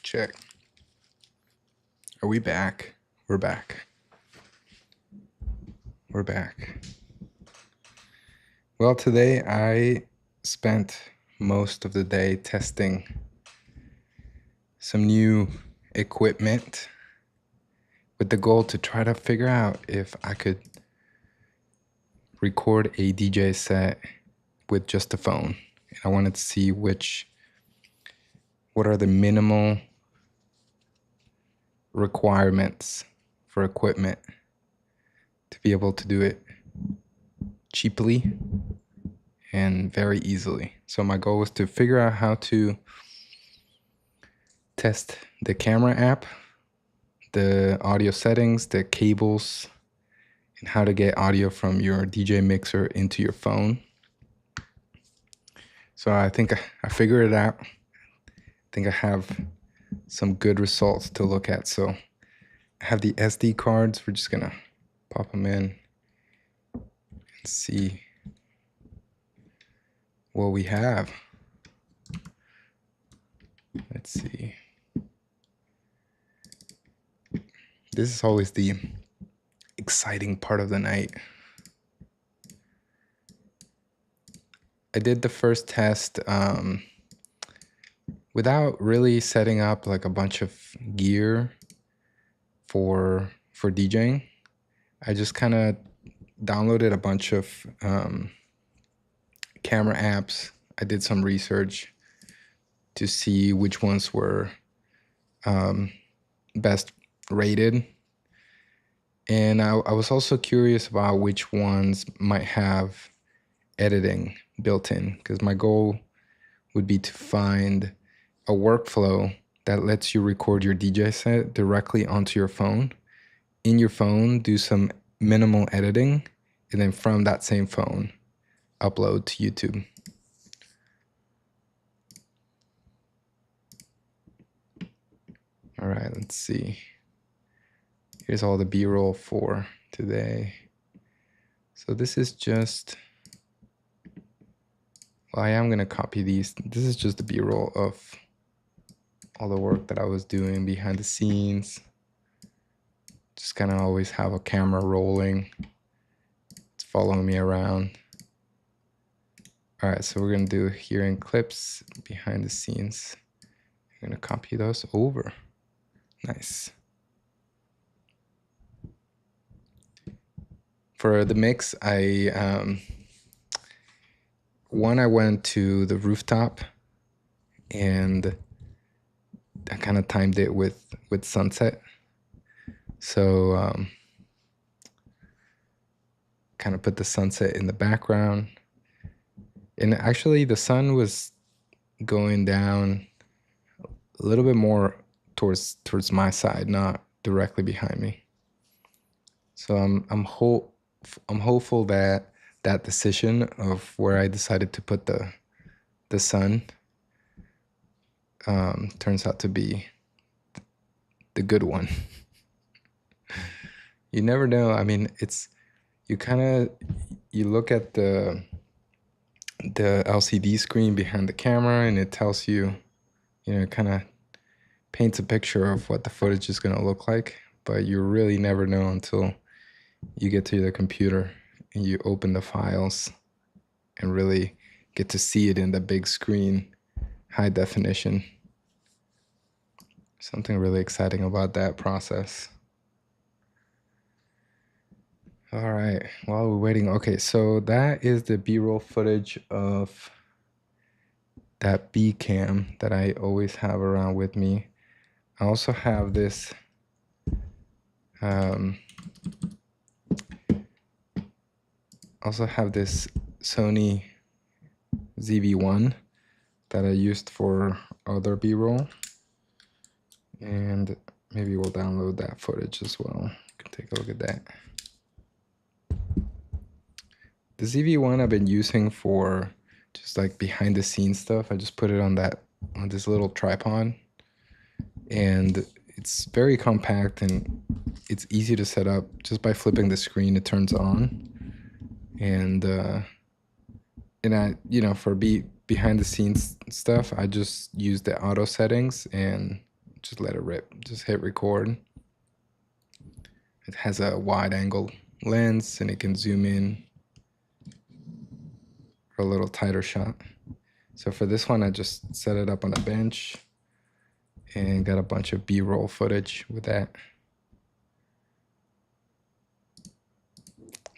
Check. Are we back? We're back. We're back. Well, today I spent most of the day testing some new equipment with the goal to try to figure out if I could record a DJ set with just a phone. And I wanted to see what are the minimal requirements for equipment to be able to do it cheaply and very easily. So my goal was to figure out how to test the camera app, the audio settings, the cables, and how to get audio from your DJ mixer into your phone. So I think I figured it out. I think I have some good results to look at. So I have the SD cards. We're just gonna pop them in and see what we have. Let's see. This is always the exciting part of the night. I did the first test without really setting up like a bunch of gear for DJing. I just kind of downloaded a bunch of camera apps. I did some research to see which ones were best rated. And I was also curious about which ones might have editing built in, because my goal would be to find a workflow that lets you record your DJ set directly onto your phone. In your phone, do some minimal editing, and then from that same phone, upload to YouTube. All right, let's see. Here's all the B-roll for today. So this is just, well, I am gonna copy these. This is just the B-roll of all the work that I was doing behind the scenes. Just kind of always have a camera rolling. It's following me around. All right, so we're gonna do here in clips, behind the scenes. I'm gonna copy those over. Nice. For the mix, I went to the rooftop and I kind of timed it with sunset. So kind of put the sunset in the background. And actually the sun was going down a little bit more towards my side, not directly behind me. So I'm hopeful that that decision of where I decided to put the sun turns out to be the good one. You never know. I mean, you look at the LCD screen behind the camera and it tells you, it kind of paints a picture of what the footage is going to look like, but you really never know until you get to the computer and you open the files and really get to see it in the big screen, high definition. Something really exciting about that process. All right, while we're waiting, okay, so that is the B-roll footage of that B cam that I always have around with me. I also have this Sony ZV-1 that I used for other B-roll, and maybe we'll download that footage as well. You can take a look at that. The ZV-1 I've been using for just like behind the scenes stuff. I just put it on this little tripod, and it's very compact and it's easy to set up. Just by flipping the screen, it turns on. And I, for behind the scenes stuff, I just use the auto settings and just let it rip. Just hit record. It has a wide angle lens and it can zoom in for a little tighter shot. So for this one, I just set it up on a bench and got a bunch of B-roll footage with that.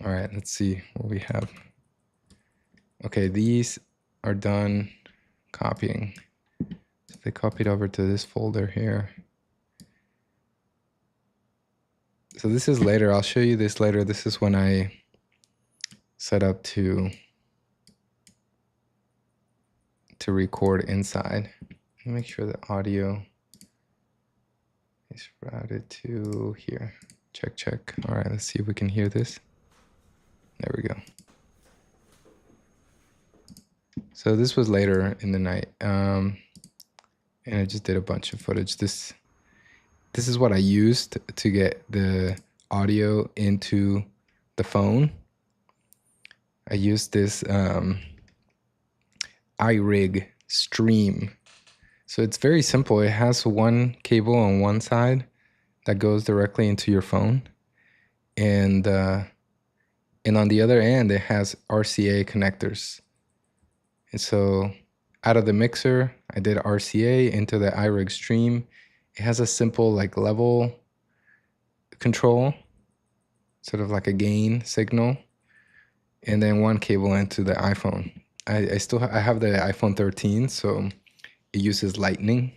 All right, let's see what we have. Okay, these are done copying. So they copied over to this folder here. So this is later. I'll show you this later. This is when I set up to record inside. Let me make sure the audio is routed to here. Check, check. All right, let's see if we can hear this. There we go. So this was later in the night, and I just did a bunch of footage. This is what I used to get the audio into the phone. I used this iRig stream. So it's very simple. It has one cable on one side that goes directly into your phone, and on the other end it has RCA connectors. And so out of the mixer, I did RCA into the iRig stream. It has a simple like level control, sort of like a gain signal, and then one cable into the iPhone. I have the iPhone 13, so it uses Lightning,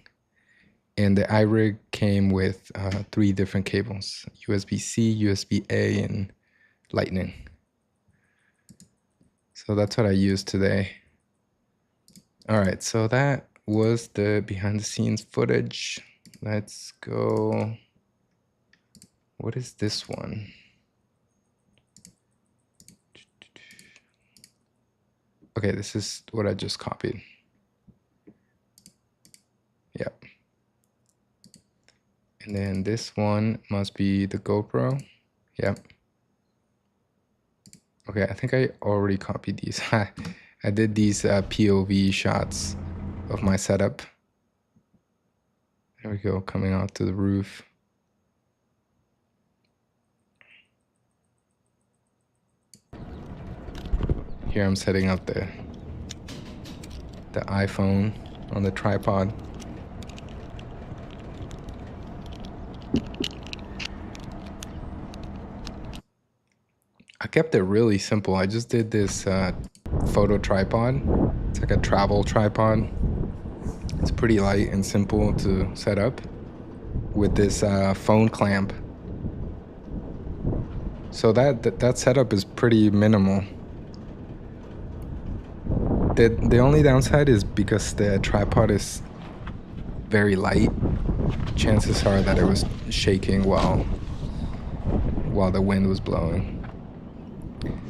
and the iRig came with 3 different cables: USB-C, USB-A, and Lightning. So that's what I used today. All right, so that was the behind the scenes footage. Let's go. What is this one? Okay, this is what I just copied. Yep. And then this one must be the GoPro. Yep. Okay, I think I already copied these. I did these POV shots of my setup. There we go, coming out to the roof. Here I'm setting up the iPhone on the tripod. I kept it really simple. I just did this photo tripod. It's like a travel tripod. It's pretty light and simple to set up with this phone clamp. So that setup is pretty minimal. The only downside is because the tripod is very light. Chances are that it was shaking while the wind was blowing.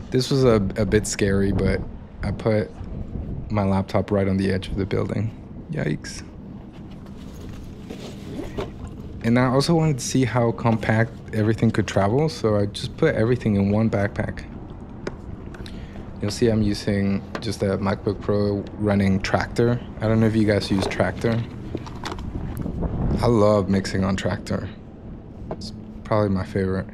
This was a bit scary, but I put my laptop right on the edge of the building. Yikes. And I also wanted to see how compact everything could travel, so I just put everything in one backpack. You'll see I'm using just a MacBook Pro running Tractor. I don't know if you guys use Tractor. I love mixing on Tractor. It's probably my favorite.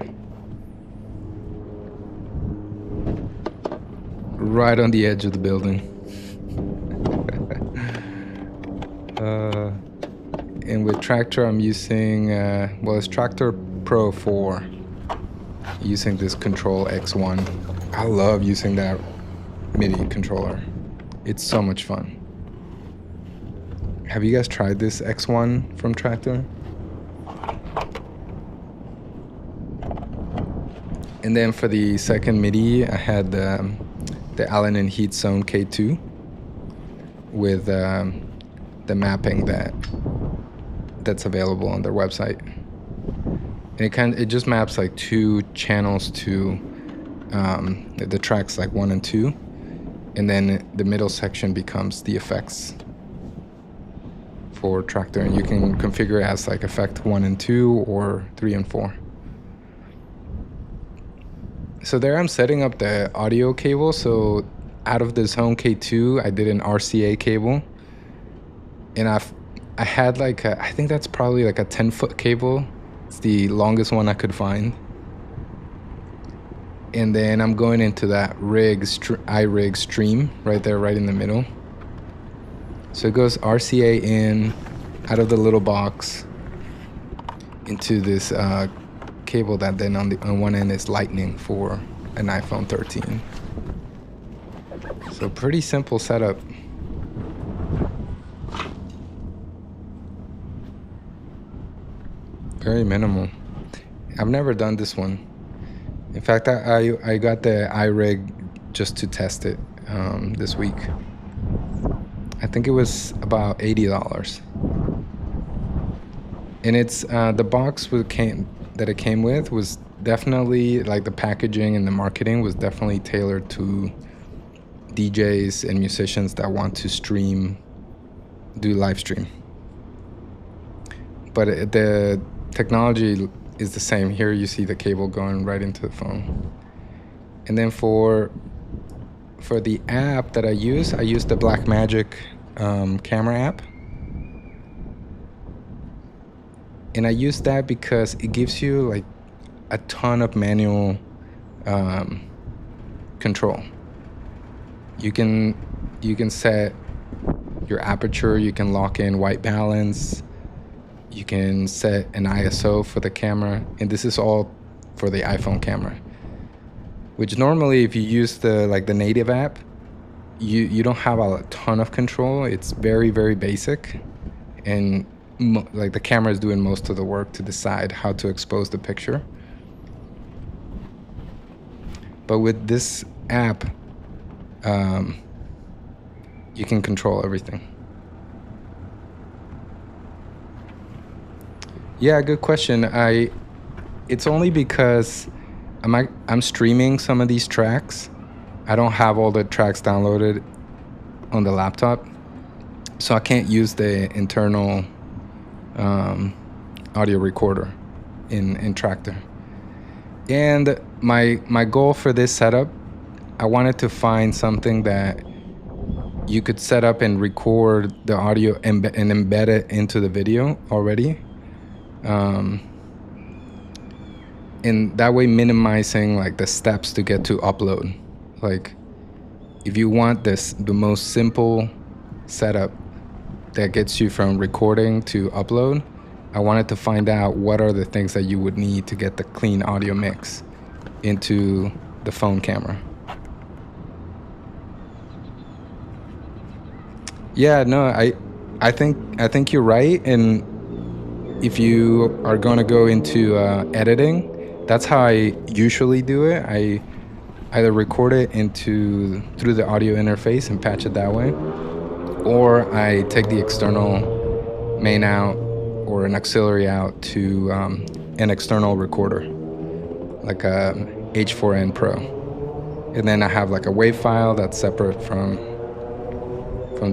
Right on the edge of the building. And with Tractor, I'm using, well, it's Tractor Pro 4. Using this Control X1. I love using that MIDI controller. It's so much fun. Have you guys tried this X1 from Tractor? And then for the second MIDI, I had the Allen & Heath Zone K2 with the mapping that's available on their website. And it just maps like 2 channels to the tracks like 1 and 2, and then the middle section becomes the effects for Tractor, and you can configure it as like effect 1 and 2 or 3 and 4. So there I'm setting up the audio cable. So out of the Zone K2, I did an RCA cable, and I had like I think that's probably like a 10-foot cable. It's the longest one I could find. And then I'm going into that iRig stream right there, right in the middle. So it goes RCA in, out of the little box, into this cable that then on one end is lightning for an iPhone 13. So pretty simple setup. Very minimal. I've never done this one. In fact, I got the iRig just to test it this week. I think it was about $80. And it's the box that it came with was definitely, like, the packaging and the marketing was definitely tailored to DJs and musicians that want to do live stream. But the technology is the same. Here you see the cable going right into the phone. And then for the app that I use the Blackmagic camera app. And I use that because it gives you like a ton of manual control. You can set your aperture, you can lock in white balance, you can set an ISO for the camera, and this is all for the iPhone camera. Which normally, if you use the native app, you don't have a ton of control. It's very, very basic, and like the camera is doing most of the work to decide how to expose the picture. But with this app, you can control everything. Yeah, good question. It's only because I'm streaming some of these tracks. I don't have all the tracks downloaded on the laptop, so I can't use the internal audio recorder in Tractor. And my goal for this setup, I wanted to find something that you could set up and record the audio and embed it into the video already. And that way minimizing like the steps to get to upload. Like if you want the most simple setup that gets you from recording to upload, I wanted to find out what are the things that you would need to get the clean audio mix into the phone camera. Yeah, no, I think you're right. And if you are going to go into editing, that's how I usually do it. I either record it through the audio interface and patch it that way, or I take the external main out or an auxiliary out to an external recorder, like a H4n Pro. And then I have like a WAV file that's separate from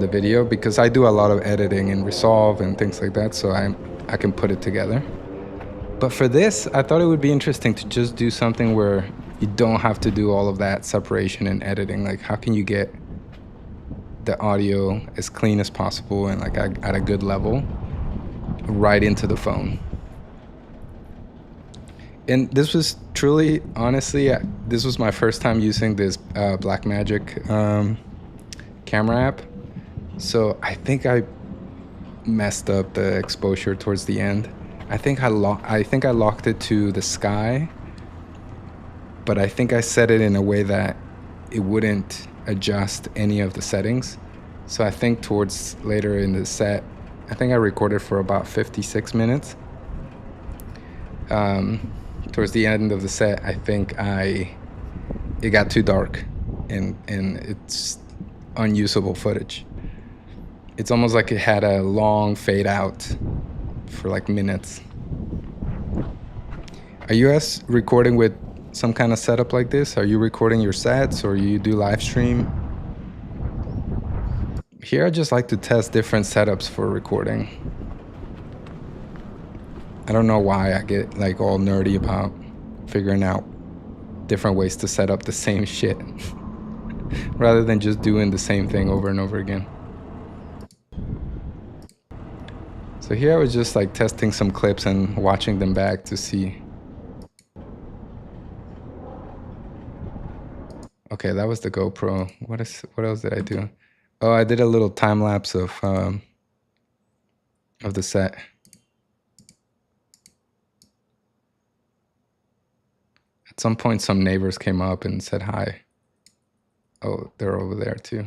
the video, because I do a lot of editing and Resolve and things like that, so I can put it together. But for this, I thought it would be interesting to just do something where you don't have to do all of that separation and editing. Like, how can you get the audio as clean as possible and like at a good level right into the phone? And this was truly, honestly, this was my first time using this Blackmagic camera app. So I think I messed up the exposure towards the end. I think I locked it to the sky, but I think I set it in a way that it wouldn't adjust any of the settings. So I think towards later in the set, I think I recorded for about 56 minutes. Towards the end of the set, I think it got too dark, and it's unusable footage. It's almost like it had a long fade out for like minutes. Are you guys recording with some kind of setup like this? Are you recording your sets, or you do live stream? Here I just like to test different setups for recording. I don't know why I get like all nerdy about figuring out different ways to set up the same shit rather than just doing the same thing over and over again. So here I was just like testing some clips and watching them back to see. Okay, that was the GoPro. What else did I do? Oh, I did a little time lapse of the set. At some point, some neighbors came up and said hi. Oh, they're over there too.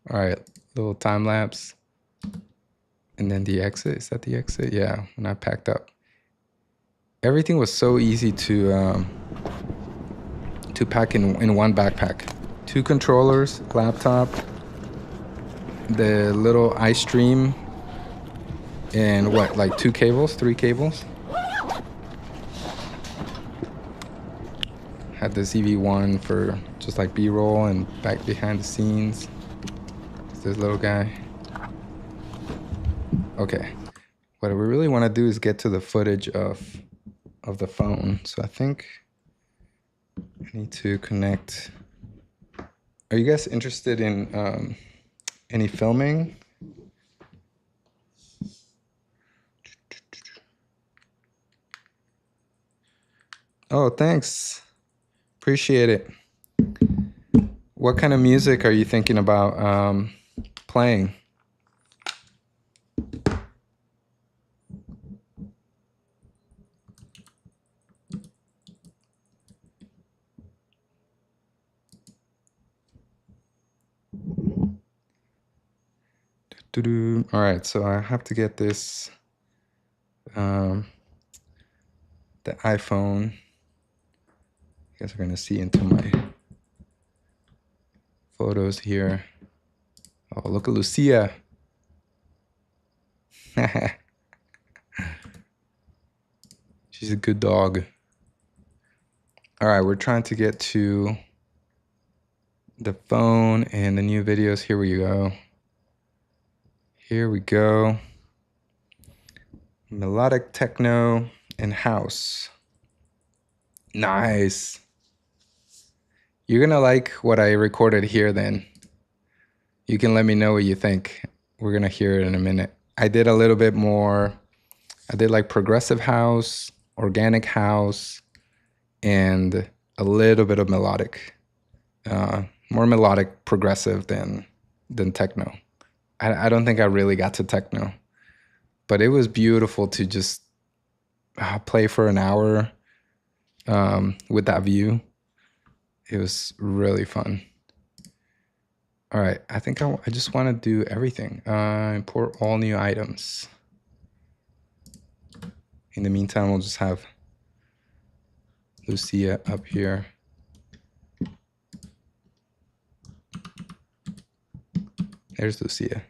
All right, little time lapse. And then the exit, is that the exit? Yeah, when I packed up. Everything was so easy to pack in one backpack. 2 controllers, laptop, the little iStream, and what, like 2 cables, 3 cables? Had the ZV-1 for just like B-roll and back behind the scenes. It's this little guy. Okay, what we really want to do is get to the footage of the phone. So I think I need to connect. Are you guys interested in any filming? Oh, thanks. Appreciate it. What kind of music are you thinking about playing? All right, so I have to get this, the iPhone. You guys are gonna see into my photos here. Oh, look at Lucia. She's a good dog. All right, we're trying to get to the phone and the new videos. Here we go. Here we go. Melodic techno and house. Nice. You're gonna like what I recorded here then. You can let me know what you think. We're gonna hear it in a minute. I did a little bit more. I did like progressive house, organic house, and a little bit of melodic. More melodic progressive than techno. I don't think I really got to techno, but it was beautiful to just play for an hour with that view. It was really fun. All right, I think I just want to do everything. Import all new items. In the meantime, we'll just have Lucia up here. There's Lucia.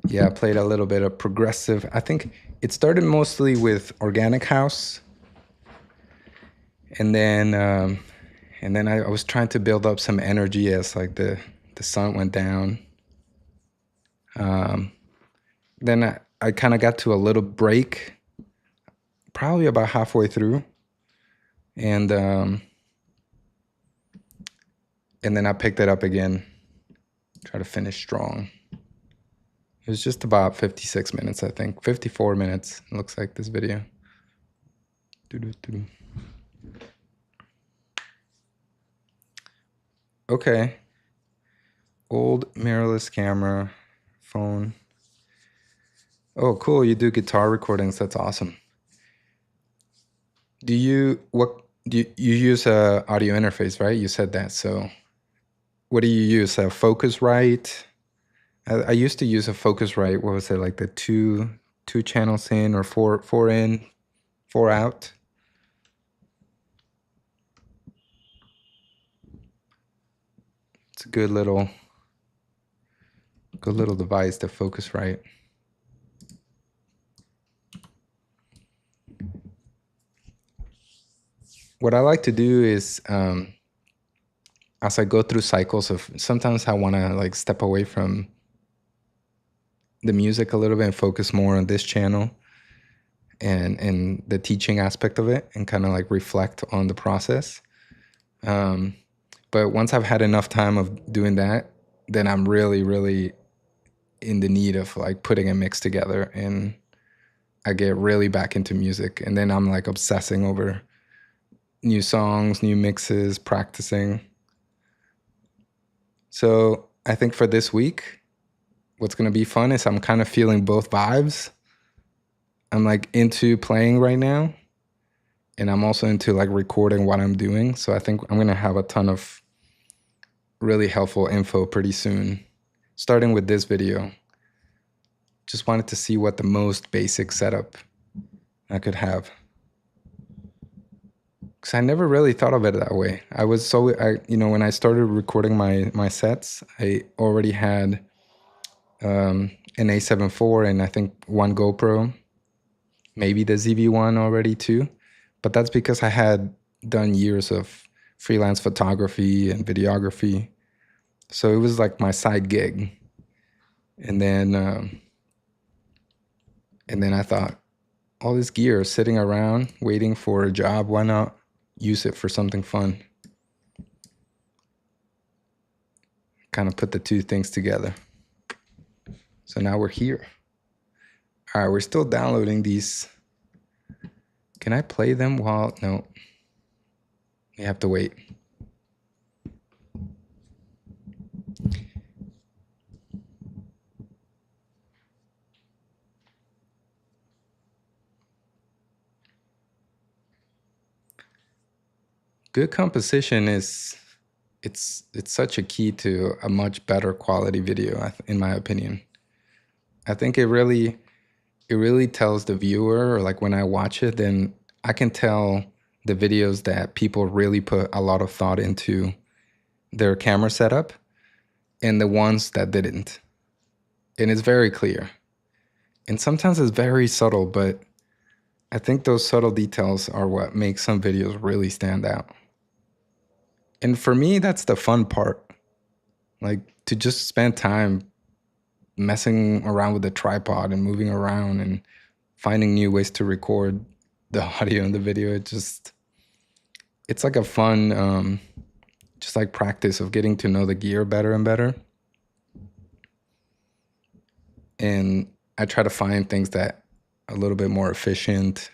Yeah, I played a little bit of progressive. I think it started mostly with organic house. And then I was trying to build up some energy as like the sun went down. Then I kind of got to a little break, probably about halfway through. And then I picked it up again, try to finish strong. It was just about 56 minutes, I think. 54 minutes, it looks like, this video. Okay. Old mirrorless camera, phone. Oh, cool, you do guitar recordings, that's awesome. Do you use a audio interface, right? You said that, so what do you use? A Focusrite? I used to use a Focusrite. What was it, like the two channels in, or four in, 4 out? It's a good little device, the Focusrite. What I like to do is, as I go through cycles of, sometimes I want to like step away from the music a little bit and focus more on this channel and the teaching aspect of it, and kind of like reflect on the process. But once I've had enough time of doing that, then I'm really, really in the need of like putting a mix together, and I get really back into music. And then I'm like obsessing over new songs, new mixes, practicing. So I think for this week, what's going to be fun is I'm kind of feeling both vibes. I'm like into playing right now, and I'm also into like recording what I'm doing. So I think I'm going to have a ton of really helpful info pretty soon. Starting with this video, just wanted to see what the most basic setup I could have. Because I never really thought of it that way. When I started recording my sets, I already had an A7 IV and I think one GoPro, maybe the ZV-1 already too. But that's because I had done years of freelance photography and videography. So it was like my side gig. And then I thought, all this gear sitting around waiting for a job, why not use it for something fun? Kind of put the two things together. So now we're here. All right, we're still downloading these. Can I play them while, no. You have to wait. Good composition it's such a key to a much better quality video, in my opinion. I think it really tells the viewer, or like when I watch it, then I can tell the videos that people really put a lot of thought into their camera setup and the ones that didn't. And it's very clear. And sometimes it's very subtle, but I think those subtle details are what make some videos really stand out. And for me, that's the fun part. Like to just spend time messing around with the tripod and moving around and finding new ways to record the audio and the video. It's like a fun, just like practice of getting to know the gear better and better. And I try to find things that are a little bit more efficient,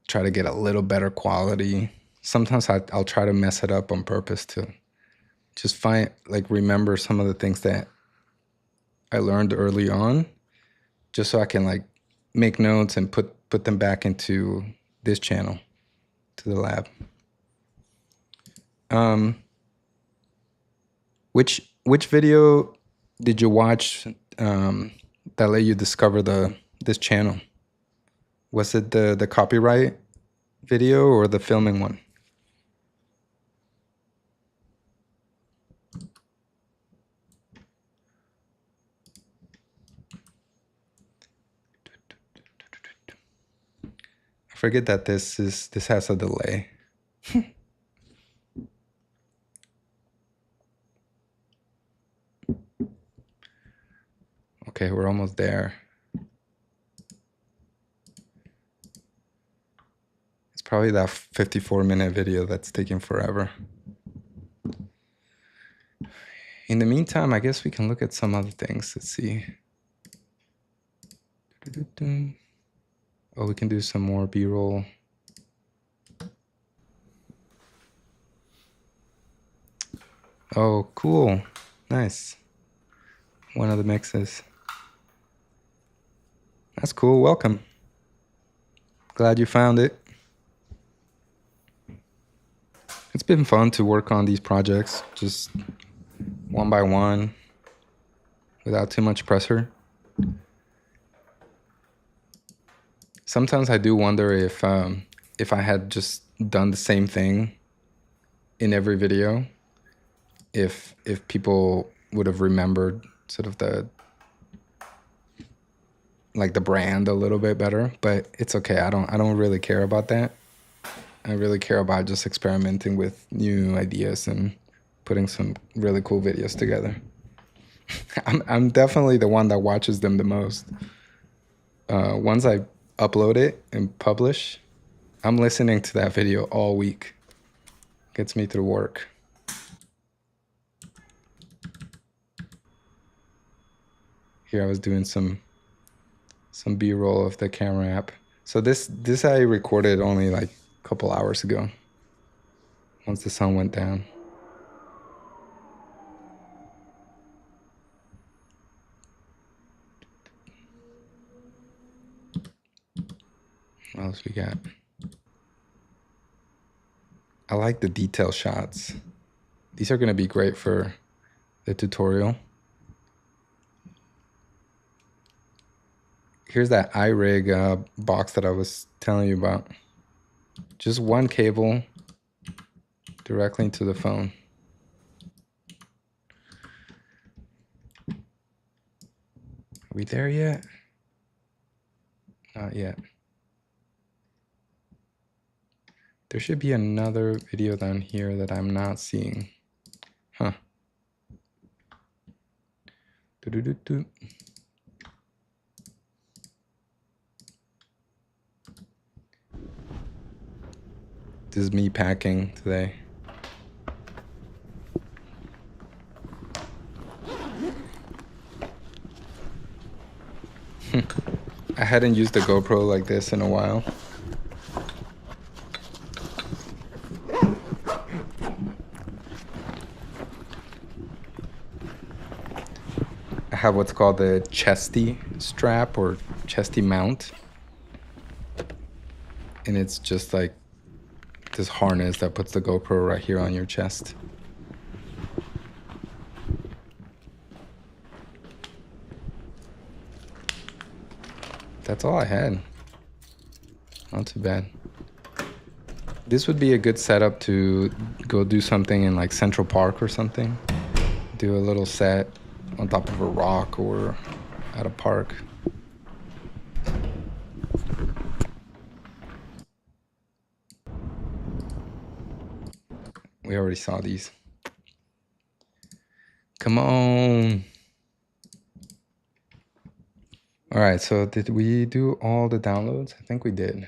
try to get a little better quality. Sometimes I'll try to mess it up on purpose to just remember some of the things that I learned early on, just so I can like make notes and put them back into this channel, to the lab. Which video did you watch that let you discover this channel? Was it the copyright video or the filming one? I forget that this has a delay. Okay, we're almost there. It's probably that 54-minute video that's taking forever. In the meantime, I guess we can look at some other things. Let's see. Oh, we can do some more B-roll. Oh, cool. Nice. One of the mixes. That's cool. Welcome. Glad you found it. It's been fun to work on these projects, just one by one, without too much pressure. Sometimes I do wonder if I had just done the same thing in every video, if people would have remembered sort of the brand a little bit better. But it's okay. I don't really care about that. I really care about just experimenting with new ideas and putting some really cool videos together. I'm definitely the one that watches them the most. Once I upload it and publish, I'm listening to that video all week. Gets me through work. Here I was doing some B-roll of the camera app. So this I recorded only like a couple hours ago, once the sun went down. What else we got? I like the detail shots. These are gonna be great for the tutorial. Here's that iRig box that I was telling you about. Just one cable directly into the phone. Are we there yet? Not yet. There should be another video down here that I'm not seeing. Huh. Do-do-do-do. This is me packing today. I hadn't used a GoPro like this in a while. I have what's called the chesty strap or chesty mount. And it's just like this harness that puts the GoPro right here on your chest. That's all I had. Not too bad. This would be a good setup to go do something in like Central Park or something. Do a little set on top of a rock or at a park. We already saw these. Come on. All right, so did we do all the downloads? I think we did.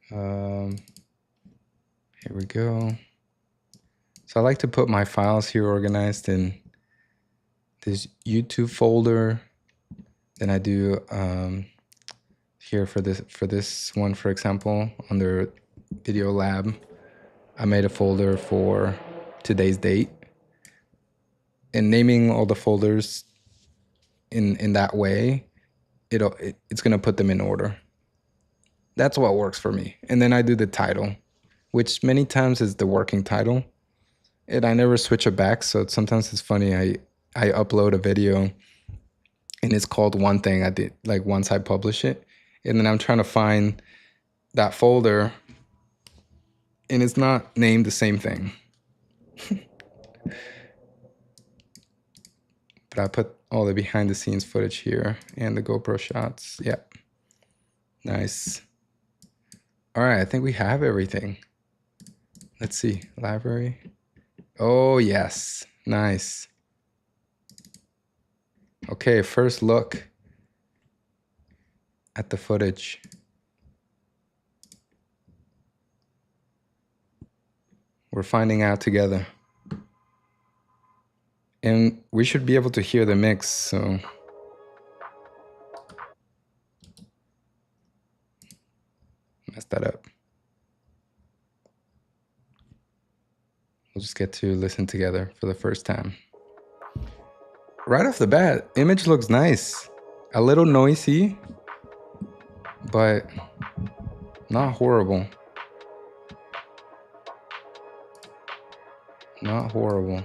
Here we go. So I like to put my files here organized in this YouTube folder. Then I do here for this one, for example, under Video Lab, I made a folder for today's date. And naming all the folders in that way, it's gonna put them in order. That's what works for me. And then I do the title, which many times is the working title. And I never switch it back, so sometimes it's funny. I upload a video and it's called one thing I did, like once I publish it. And then I'm trying to find that folder and it's not named the same thing. But I put all the behind the scenes footage here and the GoPro shots. Yep. Nice. All right, I think we have everything. Let's see, library. Oh, yes, nice. Okay, first look at the footage. We're finding out together. And we should be able to hear the mix, so. Mess that up. We'll just get to listen together for the first time. Right off the bat, image looks nice. A little noisy, but not horrible. Not horrible.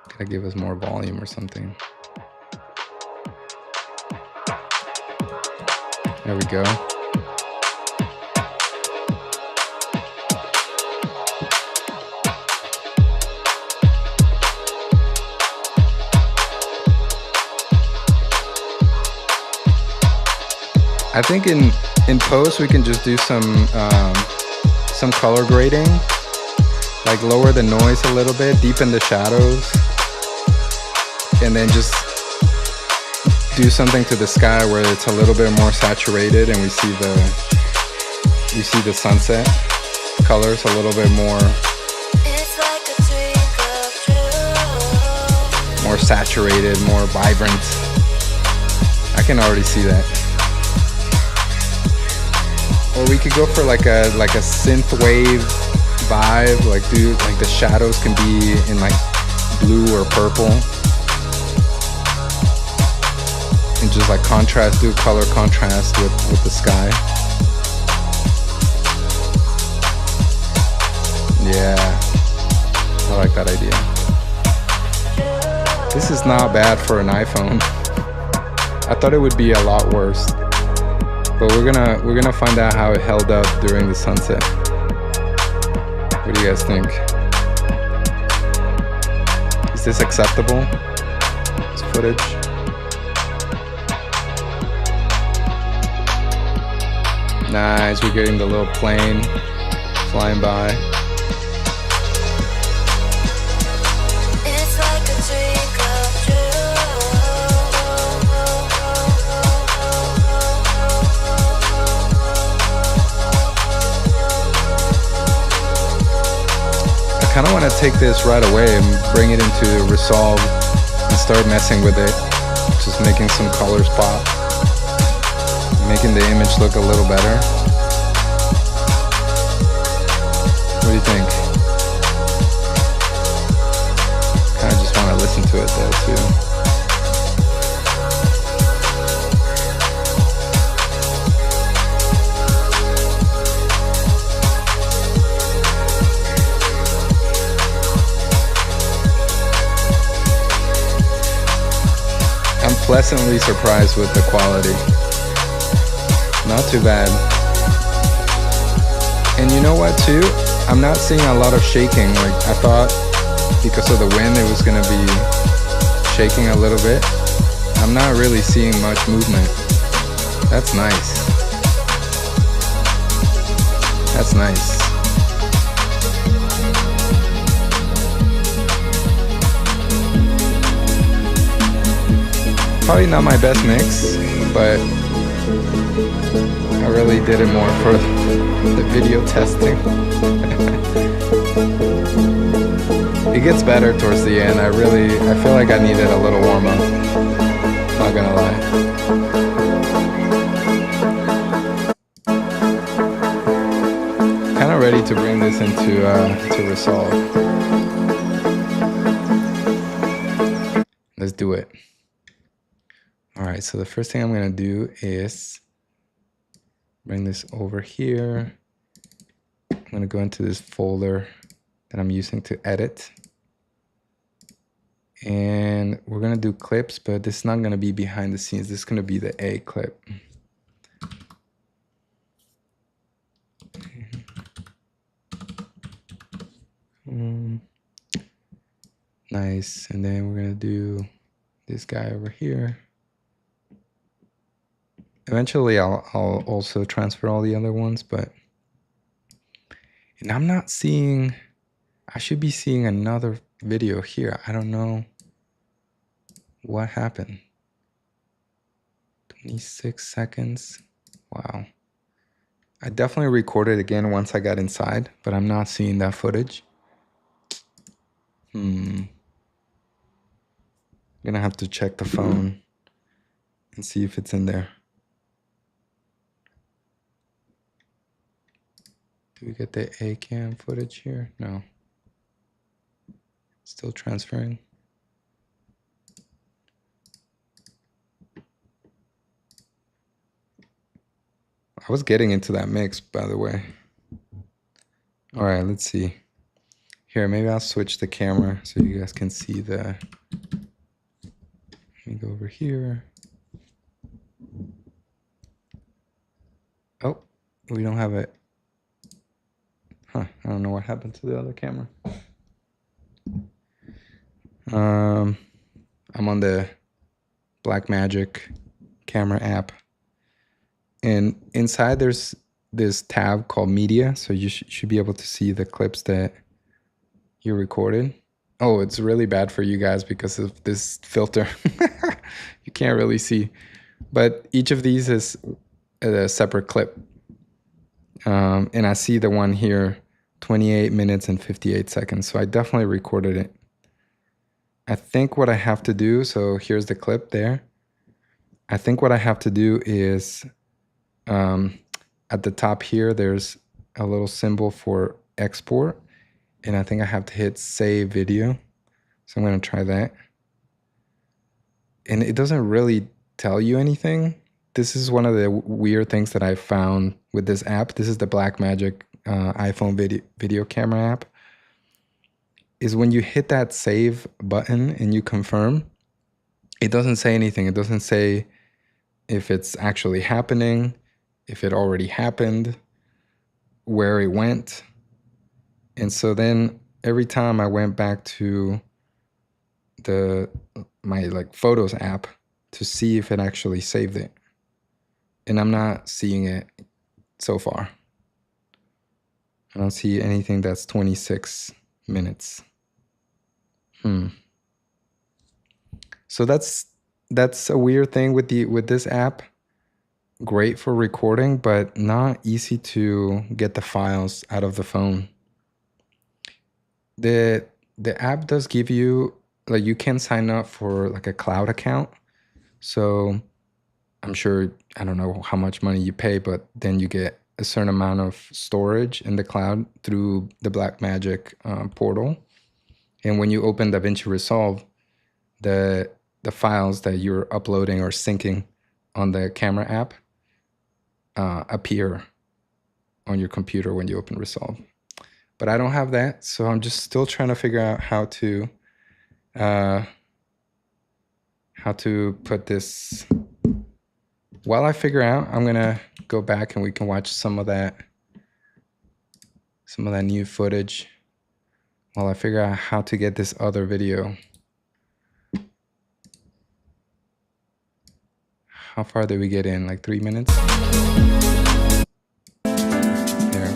Gotta give us more volume or something. There we go. I think in post we can just do some color grading, like lower the noise a little bit, deepen the shadows, and then just do something to the sky where it's a little bit more saturated and we see you see the sunset colors a little bit more saturated, more vibrant. I can already see that. Or we could go for like a synth wave vibe, like the shadows can be in like blue or purple, and just like do color contrast with the sky. Yeah, I like that idea. This is not bad for an iPhone. I thought it would be a lot worse, but we're gonna find out how it held up during the sunset. What do you guys think? Is this acceptable? This footage? Nice, we're getting the little plane flying by. I kind of want to take this right away and bring it into Resolve and start messing with it, just making some colors pop, making the image look a little better. What do you think? Kind of just want to listen to it though too. Pleasantly surprised with the quality. Not too bad. And you know what too? I'm not seeing a lot of shaking. Like I thought because of the wind it was gonna be shaking a little bit. I'm not really seeing much movement. That's nice. That's nice. Probably not my best mix, but I really did it more for the video testing. It gets better towards the end. I feel like I needed a little warm up. Not gonna lie. Kind of ready to bring this into Resolve. Let's do it. All right, so the first thing I'm gonna do is bring this over here. I'm gonna go into this folder that I'm using to edit. And we're gonna do clips, but this is not gonna be behind the scenes. This is gonna be the A clip. Nice, and then we're gonna do this guy over here. Eventually, I'll also transfer all the other ones, and I'm not seeing, I should be seeing another video here. I don't know what happened. 26 seconds. Wow. I definitely recorded again once I got inside, but I'm not seeing that footage. I'm gonna have to check the phone and see if it's in there. Do we get the A cam footage here? No. Still transferring. I was getting into that mix, by the way. All right, let's see. Here, maybe I'll switch the camera so you guys can see the... Let me go over here. Oh, we don't have it. Huh, I don't know what happened to the other camera. I'm on the Blackmagic camera app. And inside there's this tab called Media. So you should be able to see the clips that you recorded. Oh, it's really bad for you guys because of this filter. You can't really see. But each of these is a separate clip. And I see the one here, 28 minutes and 58 seconds. So I definitely recorded it. I think what I have to do, so here's the clip there. I think what I have to do is at the top here, there's a little symbol for export. And I think I have to hit save video. So I'm going to try that. And it doesn't really tell you anything. This is one of the weird things that I found with this app. This is the Blackmagic iPhone video camera app. Is when you hit that save button and you confirm, it doesn't say anything. It doesn't say if it's actually happening, if it already happened, where it went. And so then every time I went back to my like Photos app to see if it actually saved it. And I'm not seeing it so far. I don't see anything that's 26 minutes. So that's a weird thing with this app. Great for recording, but not easy to get the files out of the phone. The app does give you, like, you can sign up for like a cloud account. So I'm sure, I don't know how much money you pay, but then you get a certain amount of storage in the cloud through the Blackmagic portal. And when you open DaVinci Resolve, the files that you're uploading or syncing on the camera app appear on your computer when you open Resolve. But I don't have that, so I'm just still trying to figure out how to put this. While I figure out, I'm gonna go back and we can watch some of that new footage while I figure out how to get this other video. How far did we get in? Like 3 minutes? There.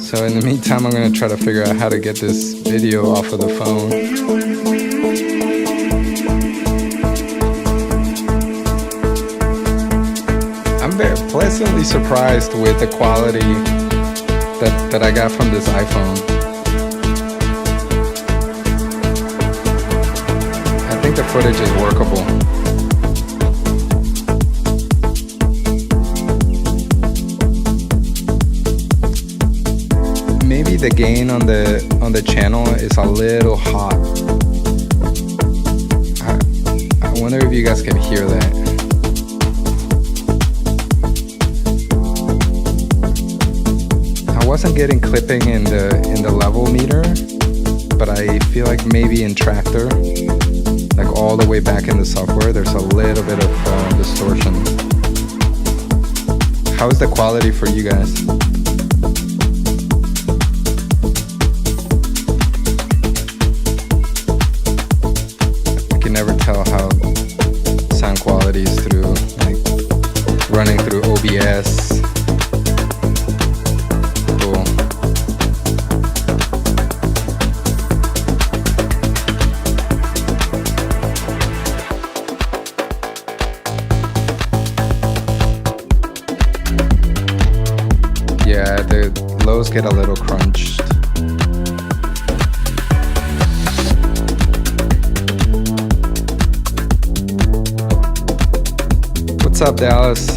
So in the meantime, I'm gonna try to figure out how to get this video off of the phone. I'm very pleasantly surprised with the quality that I got from this iPhone. I think the footage is workable. Maybe the gain on the channel is a little hot. I wonder if you guys can hear that. I wasn't getting clipping in the level meter, but I feel like maybe in Tractor, like all the way back in the software, there's a little bit of distortion. How is the quality for you guys? Never tell how sound quality is through, like, running through OBS. Cool. Yeah, the lows get a little crunched. What's up, Dallas?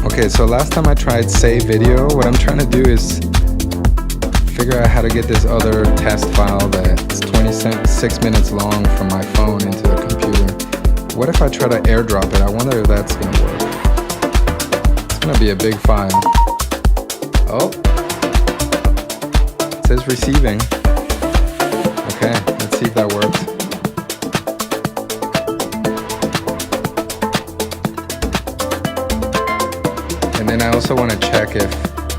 Okay, so last time I tried save video, what I'm trying to do is figure out how to get this other test file that's 26 minutes long from my phone into the computer. What if I try to airdrop it? I wonder if that's gonna work. It's gonna be a big file. Oh, it says receiving. Okay, let's see if that works. And then I also want to check if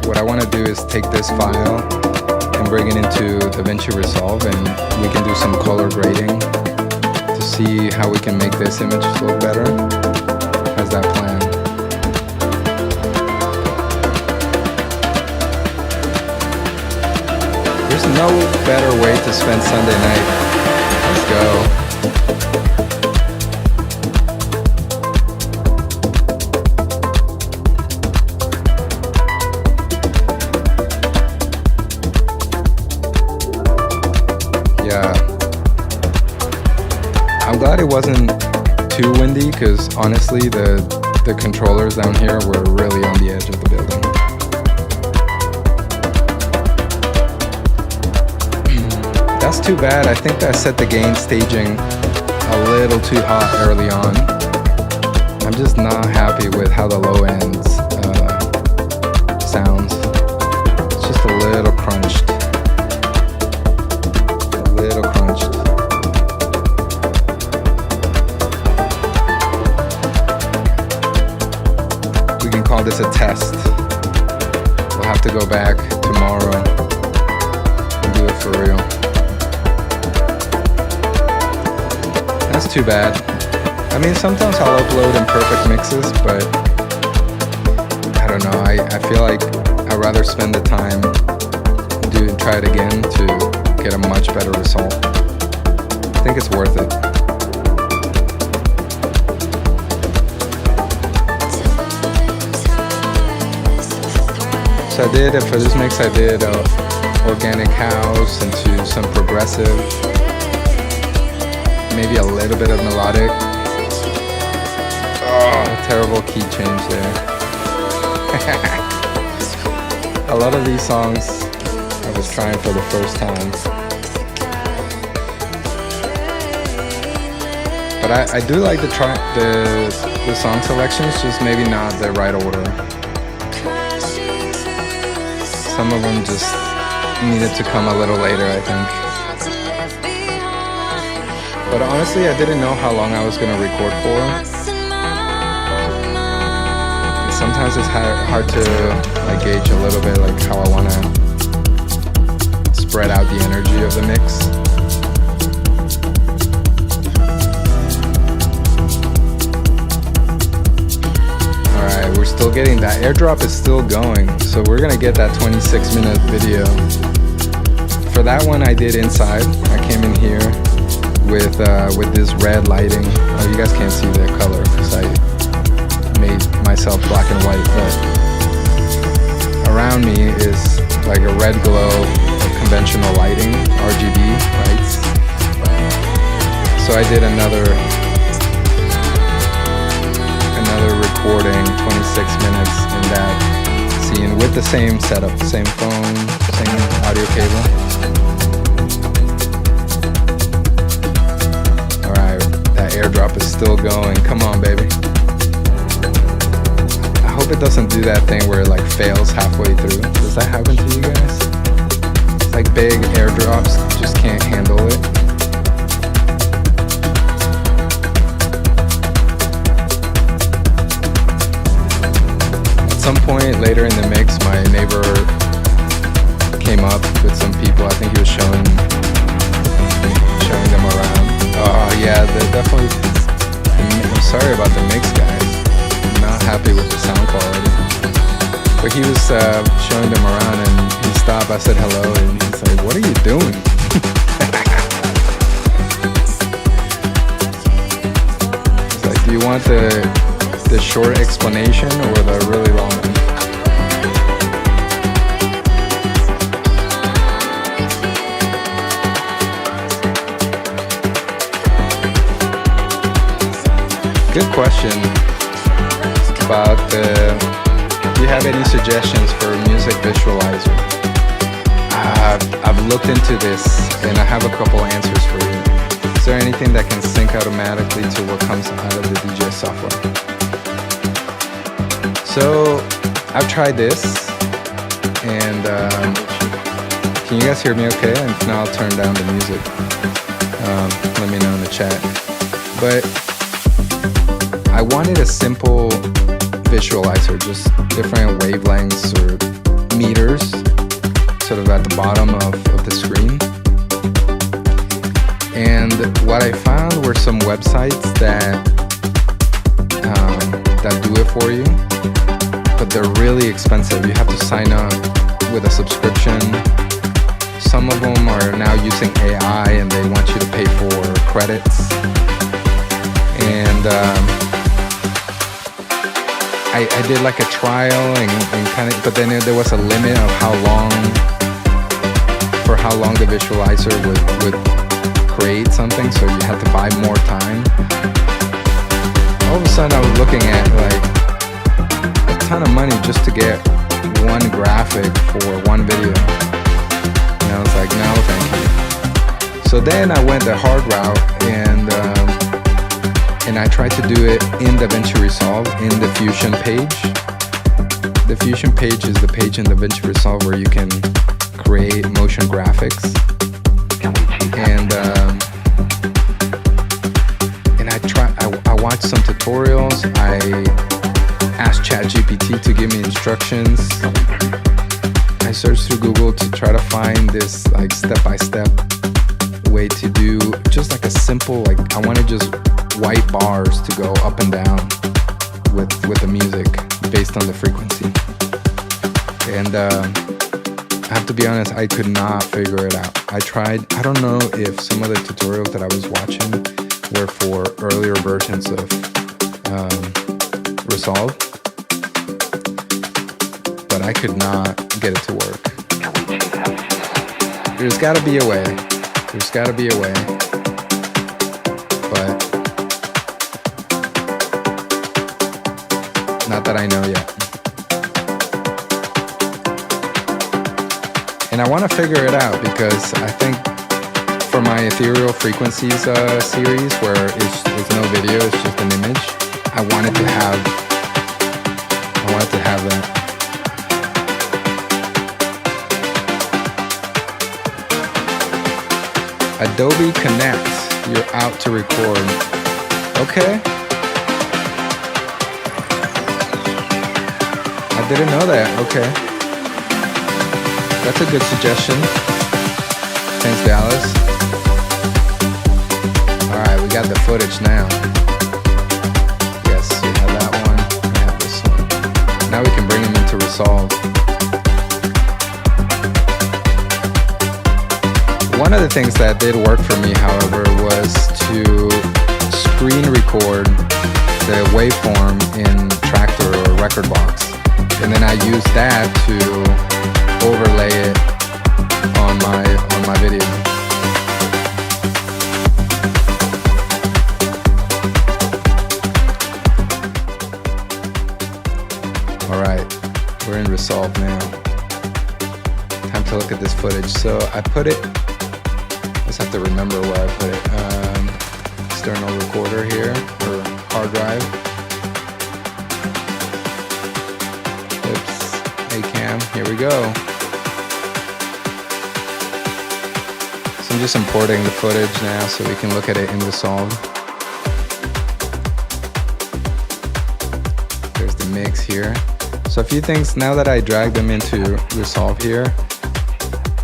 what I want to do is take this file and bring it into DaVinci Resolve, and we can do some color grading to see how we can make this image look better. How's that plan? no better way to spend Sunday night. Let's go. Yeah. I'm glad it wasn't too windy because honestly the controllers down here were really on the edge of the building. That's too bad. I think I set the gain staging a little too hot early on. I'm just not happy with how the low ends sounds. It's just a little crunched. A little crunched. We can call this a test. We'll have to go back tomorrow and do it for real. That's too bad. I mean, sometimes I'll upload imperfect mixes, but I don't know. I feel like I'd rather spend the time and try it again to get a much better result. I think it's worth it. So I did, for this mix, I did organic house into some progressive, maybe a little bit of melodic. Oh, terrible key change there. A lot of these songs I was trying for the first time. But I do like the song selections, just maybe not the right order. Some of them just needed to come a little later, I think. But honestly, I didn't know how long I was gonna record for. Sometimes it's hard to like gauge a little bit like how I wanna spread out the energy of the mix. Alright, we're still getting that airdrop is still going, so we're gonna get that 26-minute video. For that one I did inside. I came in here with this red lighting. Oh, you guys can't see the color because I made myself black and white, but around me is like a red glow of conventional lighting, RGB lights. So I did another recording, 26 minutes in that scene with the same setup, same phone, same audio cable. Airdrop is still going. Come on, baby. I hope it doesn't do that thing where it like fails halfway through. Does that happen to you guys? It's like big airdrops just can't handle it. At some point later in the mix, my neighbor came up with some people. I think he was showing them around. Oh yeah, they're definitely. I'm sorry about the mix, guys. I'm not happy with the sound quality. But he was showing them around, and he stopped. I said hello, and he's like, "What are you doing?" He's like, "Do you want the short explanation or the really long one?" Good question about do you have any suggestions for a music visualizer? I've looked into this and I have a couple answers for you. Is there anything that can sync automatically to what comes out of the DJ software? So I've tried this and can you guys hear me okay? And if not, I'll turn down the music. Let me know in the chat. But I wanted a simple visualizer, just different wavelengths or meters sort of at the bottom of the screen. And what I found were some websites that do it for you, but they're really expensive. You have to sign up with a subscription. Some of them are now using AI and they want you to pay for credits. And I did like a trial and kind of, but then there was a limit of how long the visualizer would create something, so you had to buy more time. All of a sudden I was looking at like a ton of money just to get one graphic for one video. And I was like, no, thank you. So then I went the hard route and I tried to do it in DaVinci Resolve in the Fusion page. The Fusion page is the page in DaVinci Resolve where you can create motion graphics. And I watched some tutorials. I asked ChatGPT to give me instructions. I searched through Google to try to find this like step-by-step way to do just like a simple, like I wanted just white bars to go up and down with the music based on the frequency. And I have to be honest, I could not figure it out. I tried. I don't know if some of the tutorials that I was watching were for earlier versions of Resolve, but I could not get it to work. There's got to be a way. There's got to be a way. But not that I know yet. And I want to figure it out because I think for my ethereal frequencies series where it's no video, it's just an image, I wanted to have that. Adobe Connect, you're out to record. Okay. I didn't know that. Okay. That's a good suggestion. Thanks, Dallas. Alright, we got the footage now. Yes, we have that one. We have this one. Now we can bring them into Resolve. One of the things that did work for me, however, was to screen record the waveform in Tractor or Rekordbox. And then I used that to overlay it on my video. All right, we're in Resolve now. Time to look at this footage. So I put it. Just have to remember where I put it. External recorder here or hard drive. Oops, A-cam. Here we go. So I'm just importing the footage now so we can look at it in Resolve. There's the mix here. So a few things, now that I drag them into Resolve here,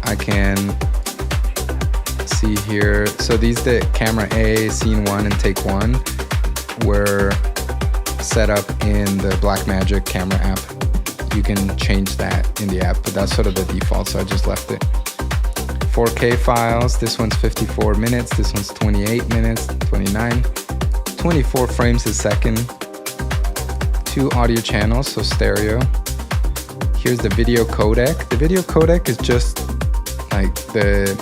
I can see here. So these, the camera A, scene 1 and take 1 were set up in the Blackmagic camera app. You can change that in the app, but that's sort of the default, so I just left it. 4K files, this one's 54 minutes, this one's 28 minutes, 29, 24 frames a second, 2 audio channels, so stereo. Here's the video codec. The video codec is just like the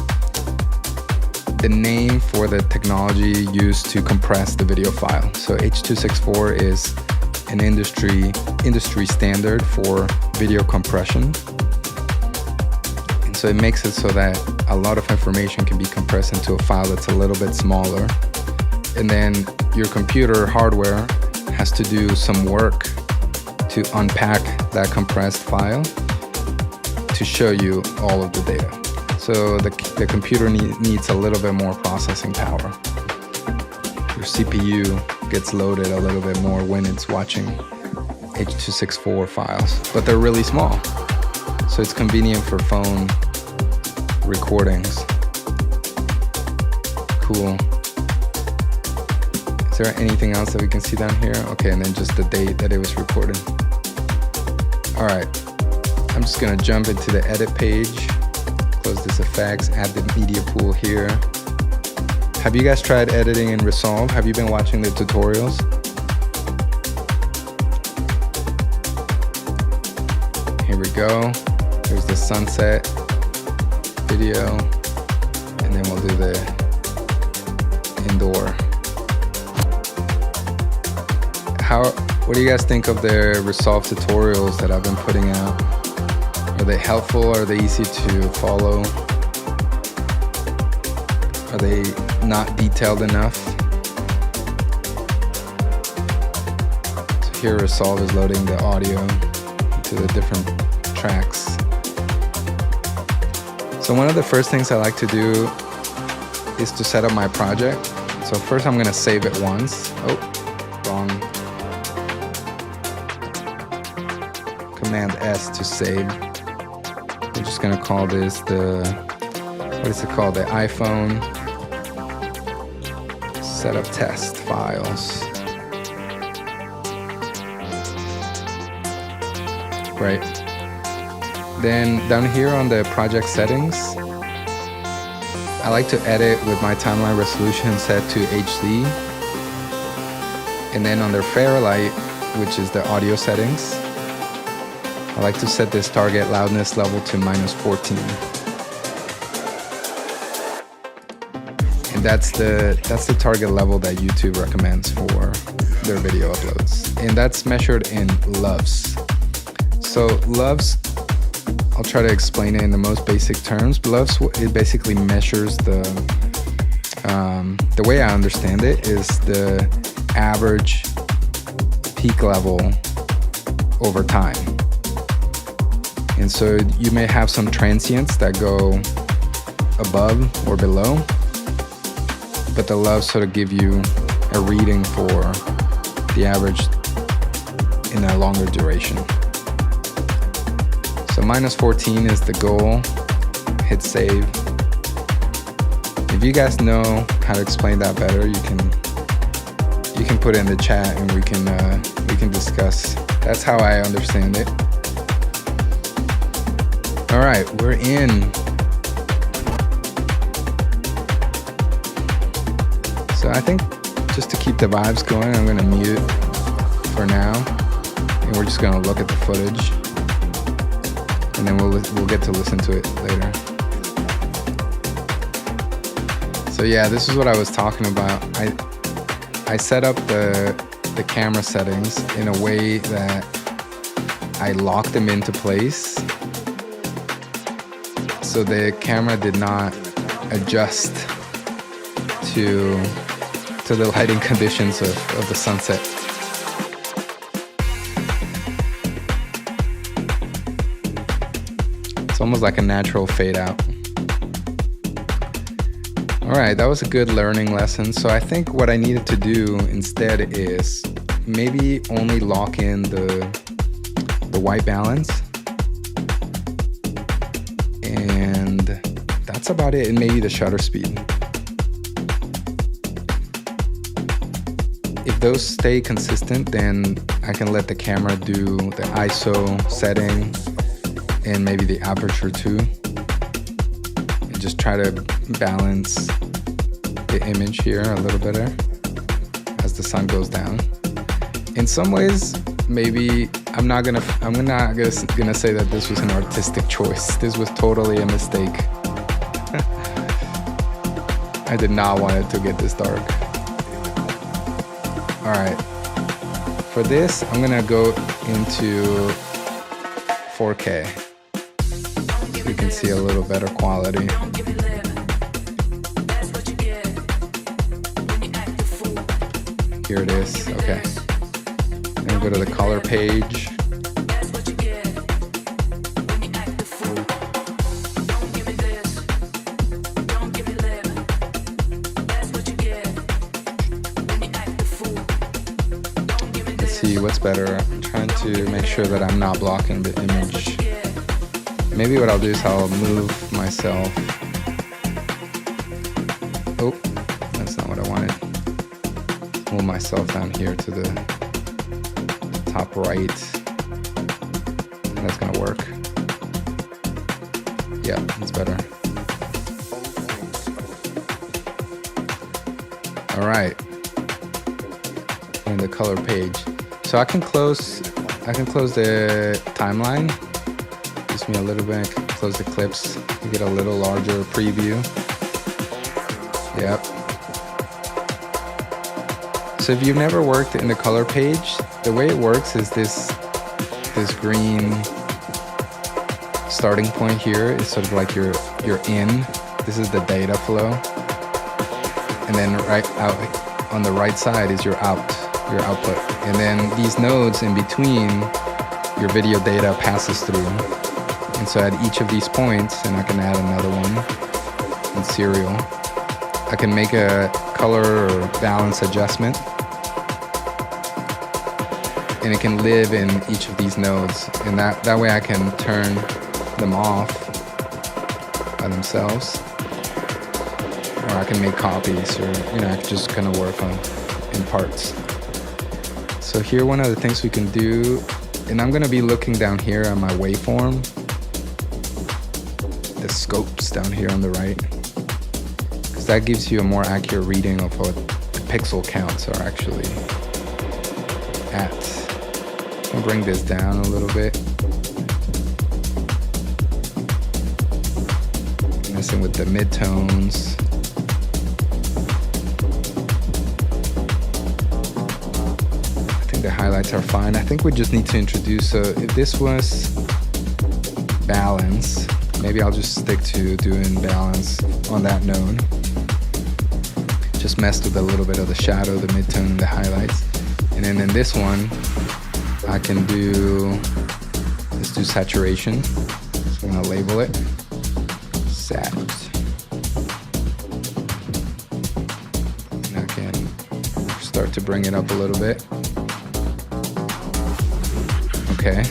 name for the technology used to compress the video file. So H.264 is an industry standard for video compression. And so it makes it so that a lot of information can be compressed into a file that's a little bit smaller. And then your computer hardware has to do some work to unpack that compressed file to show you all of the data. So the computer needs a little bit more processing power. Your CPU gets loaded a little bit more when it's watching H.264 files, but they're really small. So it's convenient for phone recordings. Cool. Is there anything else that we can see down here? Okay, and then just the date that it was recorded. All right, I'm just gonna jump into the edit page. close this effects, add the media pool here. Have you guys tried editing in Resolve? Have you been watching the tutorials? Here we go. There's the sunset video, and then we'll do the indoor. What do you guys think of the Resolve tutorials that I've been putting out? Are they helpful? Are they easy to follow? Are they not detailed enough? So here Resolve is loading the audio to the different tracks. So one of the first things I like to do is to set up my project. So first I'm gonna save it once. Oh, wrong. Command S to save. We're just gonna call this what is it called? The iPhone setup test files. Right. Then down here on the project settings, I like to edit with my timeline resolution set to HD. And then under Fairlight, which is the audio settings, I like to set this target loudness level to -14. And that's the target level that YouTube recommends for their video uploads. And that's measured in LUVs. So LUVs, I'll try to explain it in the most basic terms. LUVs, it basically measures the way I understand it is the average peak level over time. And so you may have some transients that go above or below, but the LUVs sort of give you a reading for the average in a longer duration. So -14 is the goal. Hit save. If you guys know how to explain that better, you can put it in the chat and we can discuss. That's how I understand it. All right, we're in. So I think just to keep the vibes going, I'm gonna mute for now, and we're just gonna look at the footage. And then we'll get to listen to it later. So yeah, this is what I was talking about. I set up the camera settings in a way that I locked them into place, so the camera did not adjust to the lighting conditions of the sunset. It's almost like a natural fade out. All right, that was a good learning lesson. So I think what I needed to do instead is maybe only lock in the white balance. And that's about it, and maybe the shutter speed. If those stay consistent, then I can let the camera do the ISO setting and maybe the aperture too, and just try to balance the image here a little better as the sun goes down. In some ways, maybe I'm not gonna say that this was an artistic choice. This was totally a mistake. I did not want it to get this dark. All right, for this, I'm gonna go into 4K. So you can see a little better quality. Here it is, okay. Then go to the color page. Let's see what's better. I'm trying to make sure that I'm not blocking the image. Maybe what I'll do is I'll move myself. Oh, that's not what I wanted. Move myself down here to the top right. That's gonna work. Yeah, it's better. All right. In the color page. So I can close the timeline. Gives me a little bit. I can close the clips. You get a little larger preview. Yep. So if you've never worked in the color page, the way it works is this green starting point here is sort of like you're in. This is the data flow. And then right out on the right side is your output. And then these nodes in between, your video data passes through. And so at each of these points, and I can add another one in serial, I can make a color or balance adjustment. And it can live in each of these nodes. And that way I can turn them off by themselves. Or I can make copies, or I can just kind of work in parts. So here, one of the things we can do, and I'm gonna be looking down here on my waveform, the scopes down here on the right, because that gives you a more accurate reading of what the pixel counts are actually at. I'll bring this down a little bit. Messing with the midtones. The highlights are fine. I think we just need to introduce, so if this was balance, maybe I'll just stick to doing balance on that node. Just messed with a little bit of the shadow, the midtone, and the highlights. And then in this one, I can let's do saturation. So I'm gonna label it sat. And I can start to bring it up a little bit. Okay,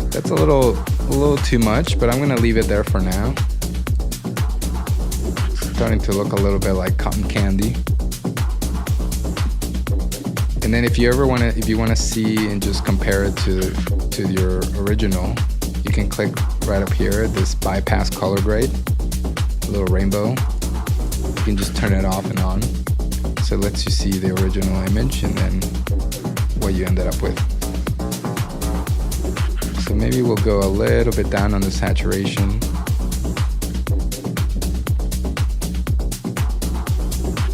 that's a little too much, but I'm gonna leave it there for now. It's starting to look a little bit like cotton candy. And then if you wanna see and just compare it to your original, you can click right up here, this bypass color grade, a little rainbow. You can just turn it off and on, so it lets you see the original image and then what you ended up with. So maybe we'll go a little bit down on the saturation.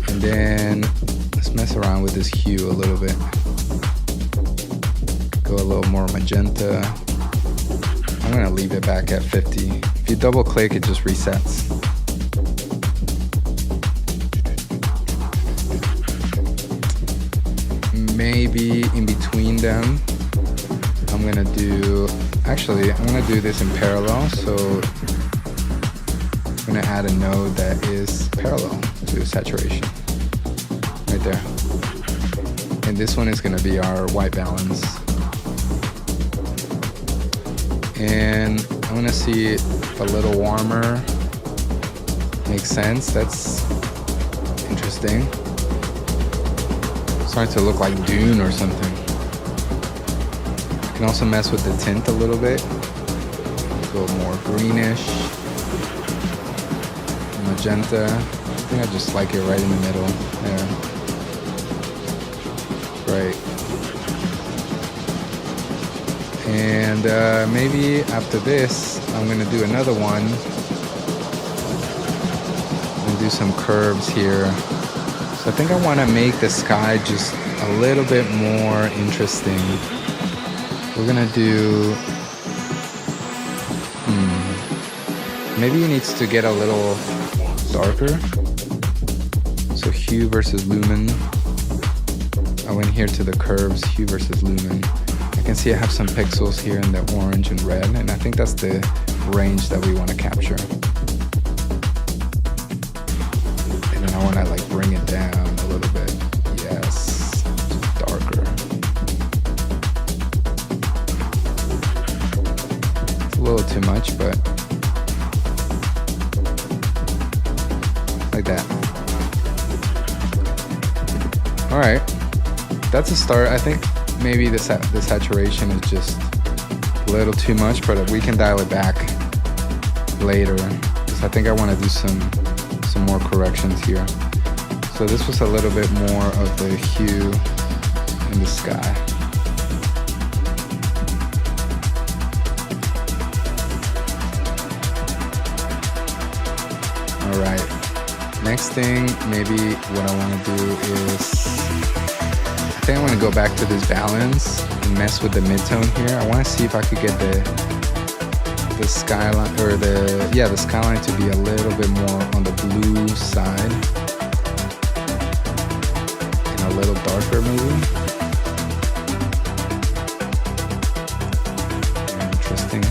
And then let's mess around with this hue a little bit. Go a little more magenta. I'm gonna leave it back at 50. If you double click, it just resets. Maybe in between them, I'm gonna do this in parallel. So I'm gonna add a node that is parallel to saturation, right there. And this one is gonna be our white balance. And I'm gonna see if a little warmer makes sense. That's interesting. Starting to look like Dune or something. You can also mess with the tint a little bit. Go more greenish, magenta. I think I just like it right in the middle there. Right. And maybe after this, I'm gonna do another one. I'm gonna do some curves here. So I think I wanna make the sky just a little bit more interesting. We're gonna do, maybe it needs to get a little darker. So hue versus lumen. I went here to the curves, hue versus lumen. I can see I have some pixels here in the orange and red, and I think that's the range that we want to capture. And then I want to like bring it down a little bit. Yes, just darker. It's a little too much, but like that. All right, that's a start. I think maybe the saturation is just a little too much, but we can dial it back later, because I think I want to do some more corrections here. So this was a little bit more of the hue in the sky. All right, next thing, maybe what I want to do is, I think I want to go back to this balance and mess with the midtone here. I want to see if I could get the skyline, or the skyline to be a little bit more on the blue side and a little darker maybe. Interesting.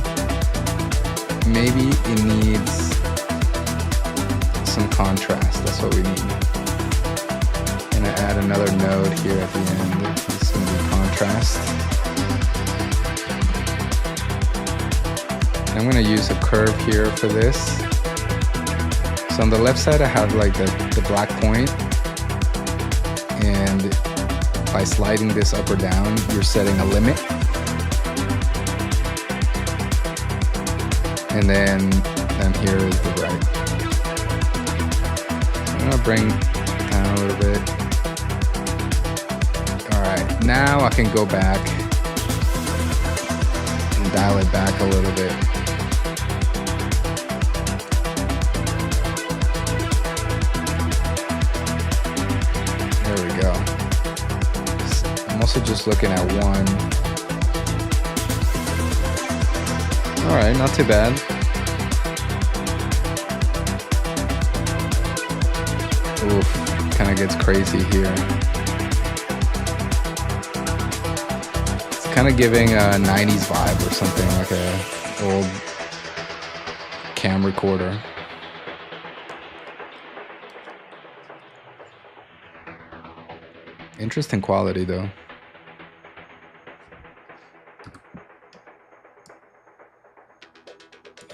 Maybe it needs some contrast. That's what we need. I'm gonna add another node here at the end. It's gonna be contrast. I'm gonna use a curve here for this. So on the left side I have like the black point, and by sliding this up or down you're setting a limit, and then here is the right. I'm gonna bring down a little bit. Alright, now I can go back and dial it back a little bit. I'm also just looking at one. Alright, not too bad. Oof, kind of gets crazy here. It's kind of giving a 90s vibe or something, like a old cam recorder. Interesting quality though.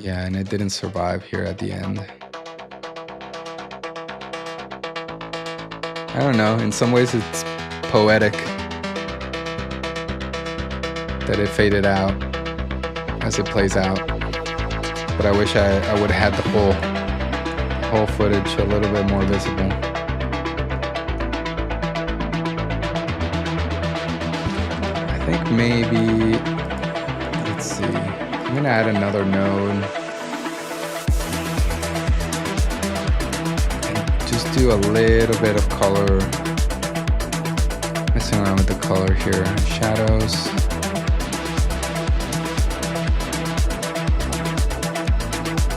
Yeah, and it didn't survive here at the end. I don't know, in some ways it's poetic that it faded out as it plays out. But I wish I would have had the whole footage a little bit more visible. I think maybe, let's see, I'm gonna add another node and just do a little bit of color, messing around with the color here, shadows.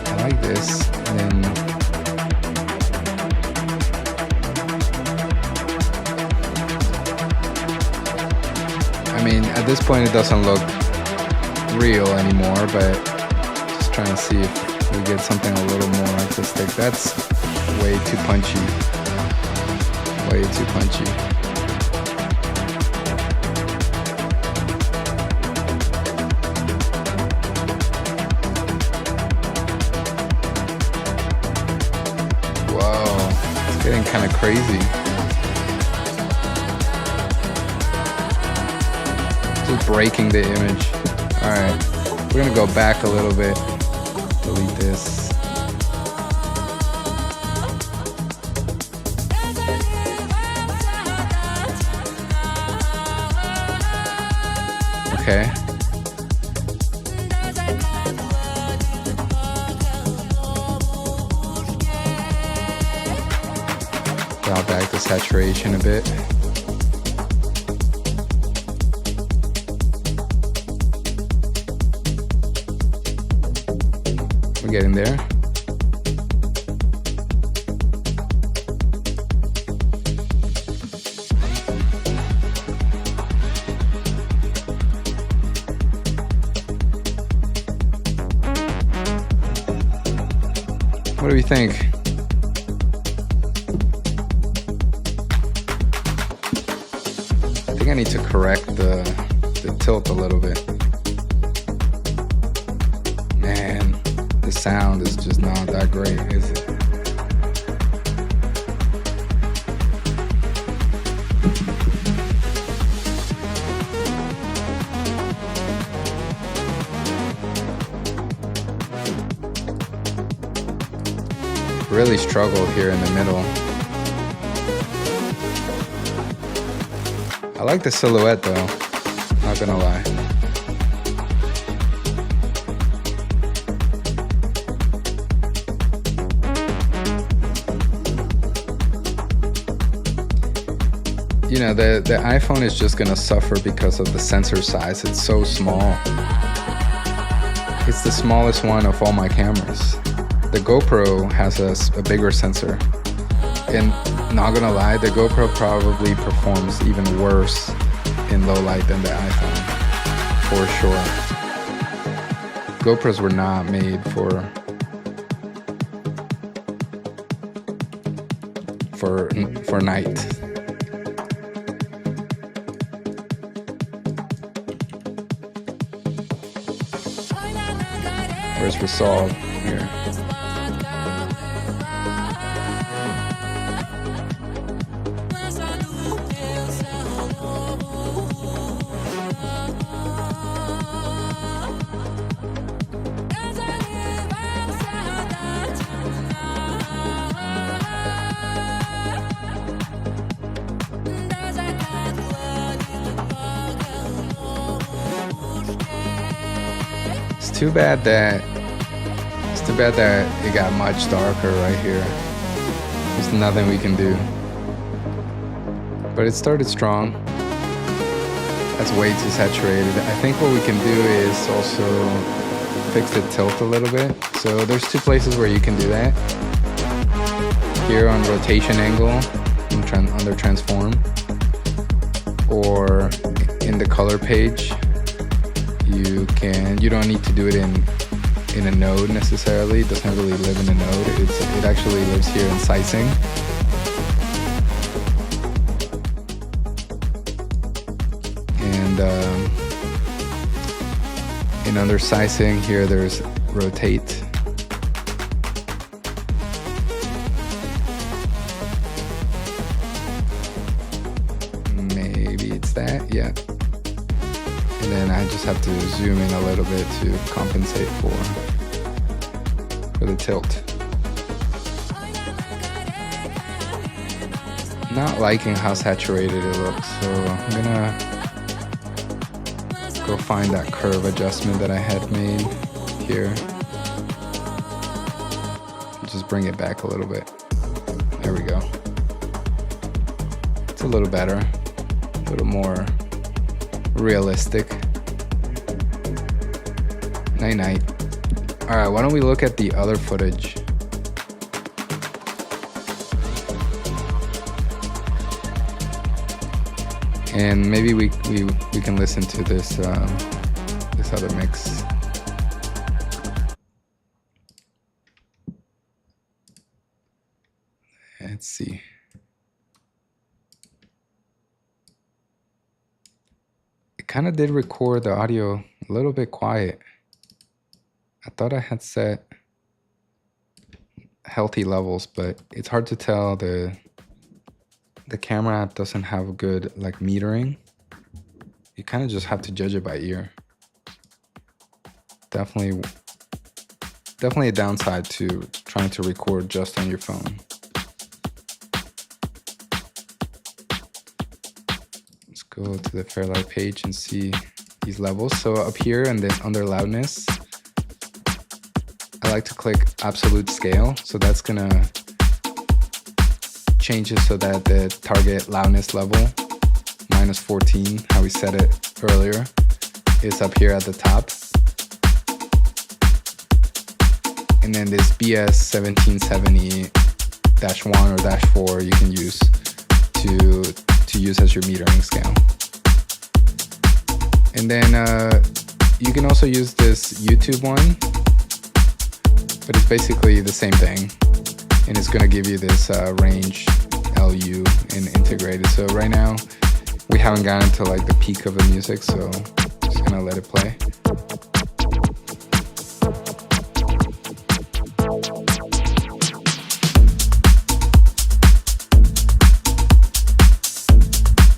I like this, and then I mean, at this point it doesn't look real anymore, but just trying to see if we get something a little more artistic. That's way too punchy. Way too punchy. Whoa, it's getting kind of crazy. Just breaking the image. Alright, we're gonna go back a little bit. Delete this. Okay. Dial back the saturation a bit. We're getting there. What do we think? I think I need to correct the tilt a little bit. Man, the sound is just not that great, is it? Really struggled here in the middle. I like the silhouette though, not gonna lie. You know, the iPhone is just gonna suffer because of the sensor size. It's so small. It's the smallest one of all my cameras. The GoPro has a bigger sensor. And not gonna lie, the GoPro probably performs even worse in low light than the iPhone, for sure. GoPros were not made for night. Where's Resolve here? It's too bad that it got much darker right here. There's nothing we can do. But it started strong. That's way too saturated. I think what we can do is also fix the tilt a little bit. So there's two places where you can do that. Here on rotation angle, under transform, or in the color page. You don't need to do it in a node necessarily. It doesn't really live in a node. It actually lives here in sizing. And in under sizing here, there's rotate. Maybe it's that, yeah. And then I just have to zoom in a little bit to compensate for the tilt. Not liking how saturated it looks, so I'm gonna go find that curve adjustment that I had made here. Just bring it back a little bit. There we go. It's a little better, a little more realistic. Night night. Alright, why don't we look at the other footage? And maybe we can listen to this this other mix. Let's see. It kind of did record the audio a little bit quiet. I thought I had set healthy levels, but it's hard to tell. The camera app doesn't have a good like metering. You kind of just have to judge it by ear. Definitely a downside to trying to record just on your phone. Let's go to the Fairlight page and see these levels. So up here and then under loudness, I like to click absolute scale. So that's gonna change it so that the target loudness level, -14, how we set it earlier, is up here at the top. And then this BS 1770-1 or -4 you can use to use as your metering scale. And then you can also use this YouTube one, but it's basically the same thing. And it's gonna give you this range LU and integrated. So right now we haven't gotten to like the peak of the music, so just gonna let it play.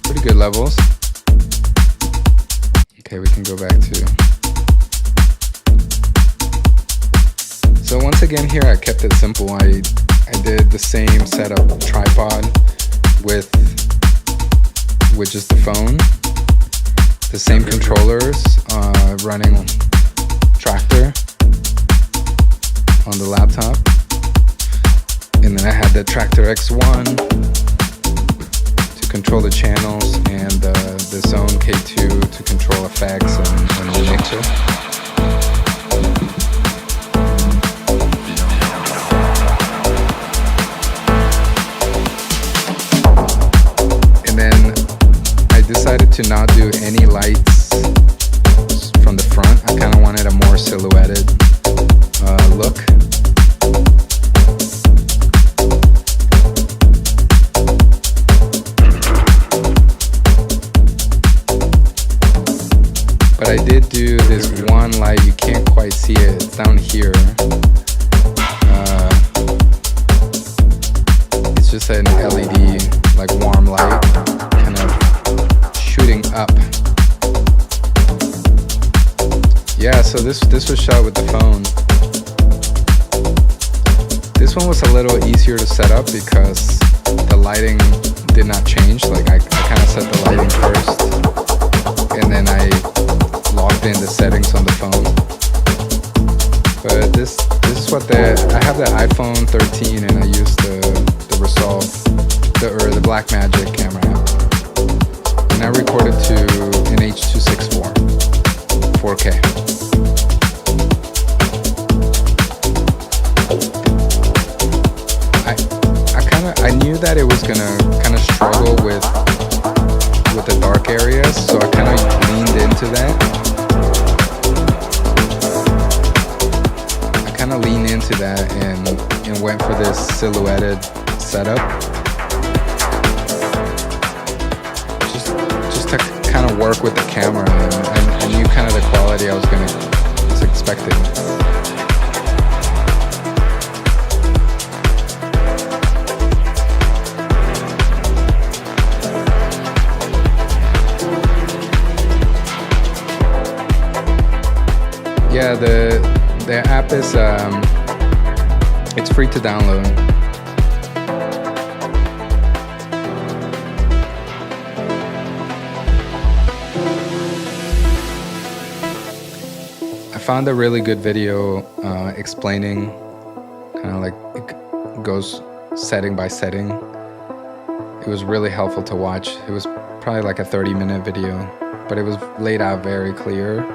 Pretty good levels. Okay, we can go back to. So once again here I kept it simple. I I did the same setup tripod with just the phone, the same controllers running Tractor on the laptop, and then I had the Tractor X1 to control the channels, and the Zone K2 to control effects and the mixer. Decided to not do any lights from the front. I kind of wanted a more silhouetted look. But I did do this one light. You can't quite see it. It's down here. It's just an LED, like warm light, kind of shooting up. Yeah, so this was shot with the phone. This one was a little easier to set up because the lighting did not change. Like I kind of set the lighting first, and then I logged in the settings on the phone. But this is what I have the iPhone 13, and I use the Resolve, the Blackmagic camera app. And I recorded to an H.264 4K. I knew that it was gonna kind of struggle with the dark areas, so I kind of leaned into that. I kind of leaned into that and went for this silhouetted setup. To kind of work with the camera, and I knew kind of the quality I was expecting. Yeah, the app is it's free to download. I found a really good video explaining kind of like it goes setting by setting. It was really helpful to watch. It was probably like a 30-minute video, but it was laid out very clear.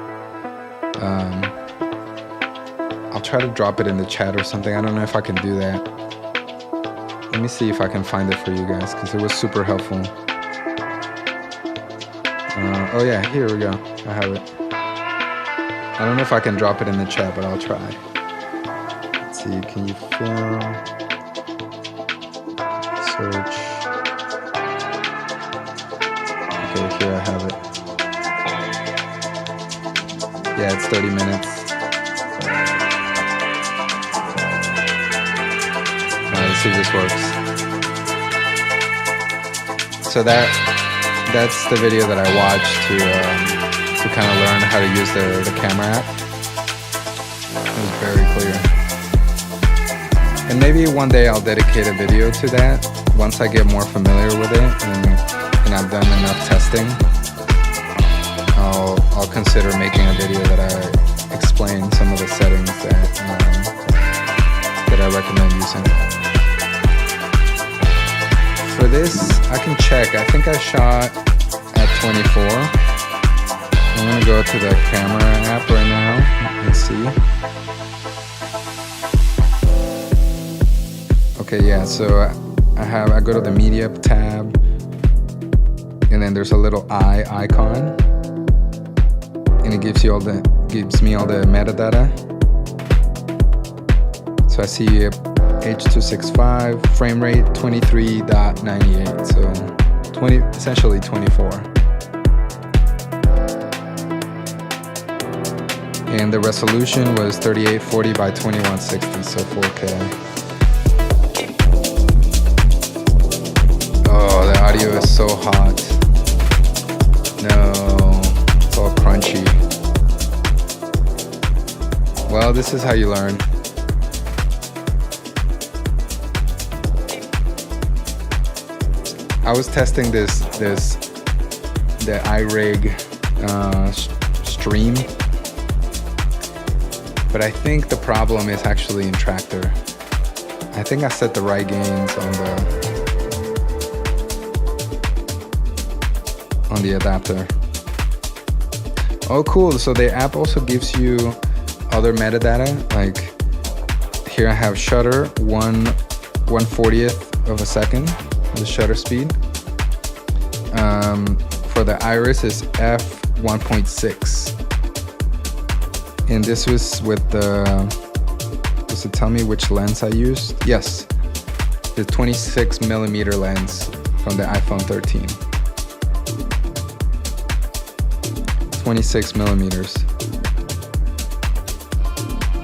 I'll try to drop it in the chat or something. I don't know if I can do that. Let me see if I can find it for you guys, because it was super helpful. Oh yeah, here we go. I have it. I don't know if I can drop it in the chat, but I'll try. Let's see, can you film? Search. Okay, here I have it. Yeah, it's 30 minutes. Let's see if this works. So that's the video that I watched to kind of learn how to use the camera app. It was very clear. And maybe one day I'll dedicate a video to that once I get more familiar with it and I've done enough testing. I'll consider making a video that I explain some of the settings that I recommend using. For this, I can check. I think I shot at 24. I'm gonna go to the camera app right now and see. Okay, yeah, so I go to the media tab, and then there's a little eye icon, and it gives me all the metadata. So I see H.265, frame rate 23.98, so essentially 24. And the resolution was 3840 by 2160, so 4K. Oh, the audio is so hot. No, it's all crunchy. Well, this is how you learn. I was testing the iRig stream, but I think the problem is actually in Tractor. I think I set the right gains on the adapter. Oh, cool. So the app also gives you other metadata. Like here I have shutter 1/40th of a second, the shutter speed. For the iris is f1.6. And this was with does it tell me which lens I used? Yes, the 26mm lens from the iPhone 13. 26mm.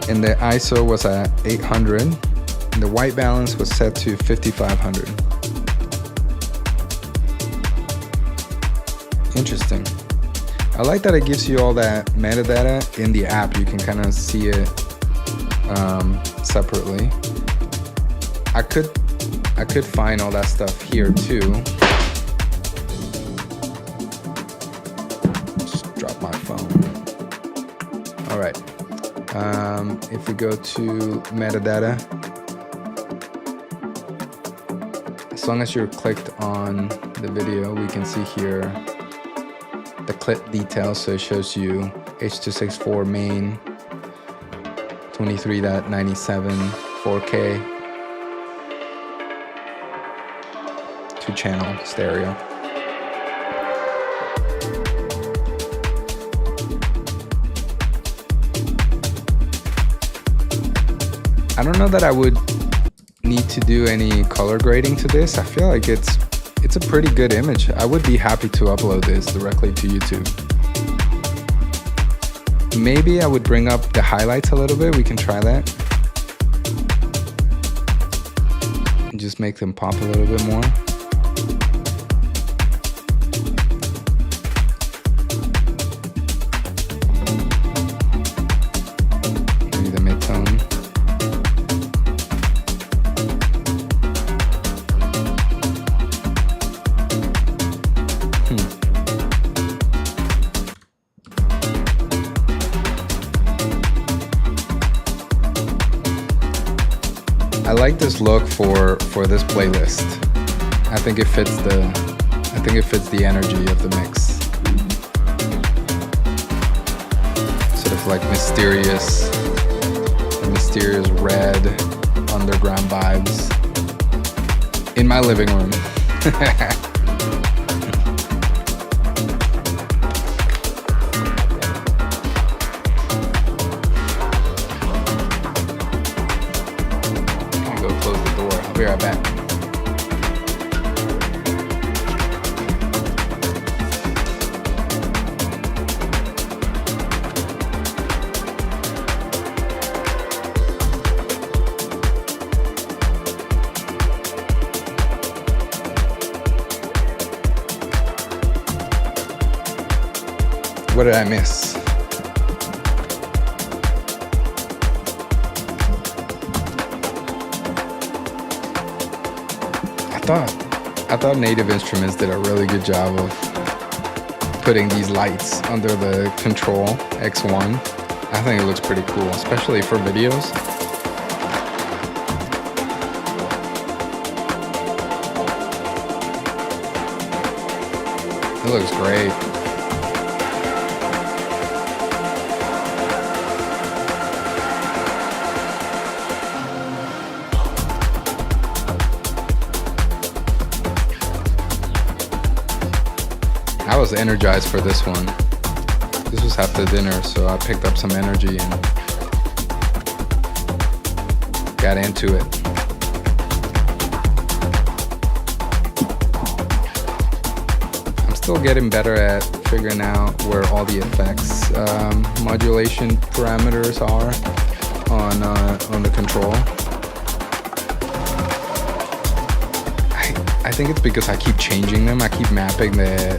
And the ISO was at 800. And the white balance was set to 5500. Interesting. I like that it gives you all that metadata in the app. You can kind of see it separately. I could find all that stuff here too. Just drop my phone. All right. If we go to metadata, as long as you're clicked on the video, we can see here the clip details. So it shows you H.264 main, 23.97 4K, 2-channel stereo. I don't know that I would need to do any color grading to this. I feel like it's a pretty good image. I would be happy to upload this directly to YouTube. Maybe I would bring up the highlights a little bit. We can try that. And just make them pop a little bit more. Maybe the mid-tone. I like this look for this playlist. I think it fits the energy of the mix. Sort of like mysterious red underground vibes in my living room. I'll be right back. What did I miss? I thought Native Instruments did a really good job of putting these lights under the Control X1. I think it looks pretty cool, especially for videos. It looks great. I was energized for this one. This was after dinner, so I picked up some energy and got into it. I'm still getting better at figuring out where all the effects modulation parameters are on the control. I think it's because I keep changing them. I keep mapping the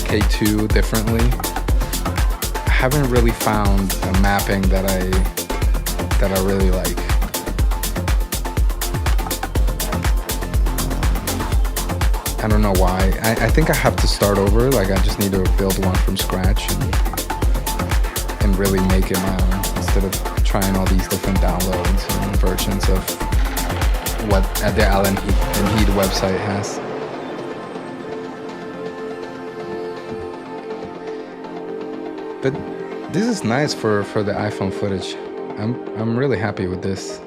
K2 differently. I haven't really found a mapping that I really like. I don't don't know why. I think I have to start over. Like I just need to build one from scratch and really make it my own instead of trying all these different downloads and versions of what the Allen and Heat website has. But this is nice for the iPhone footage. I'm really happy with this.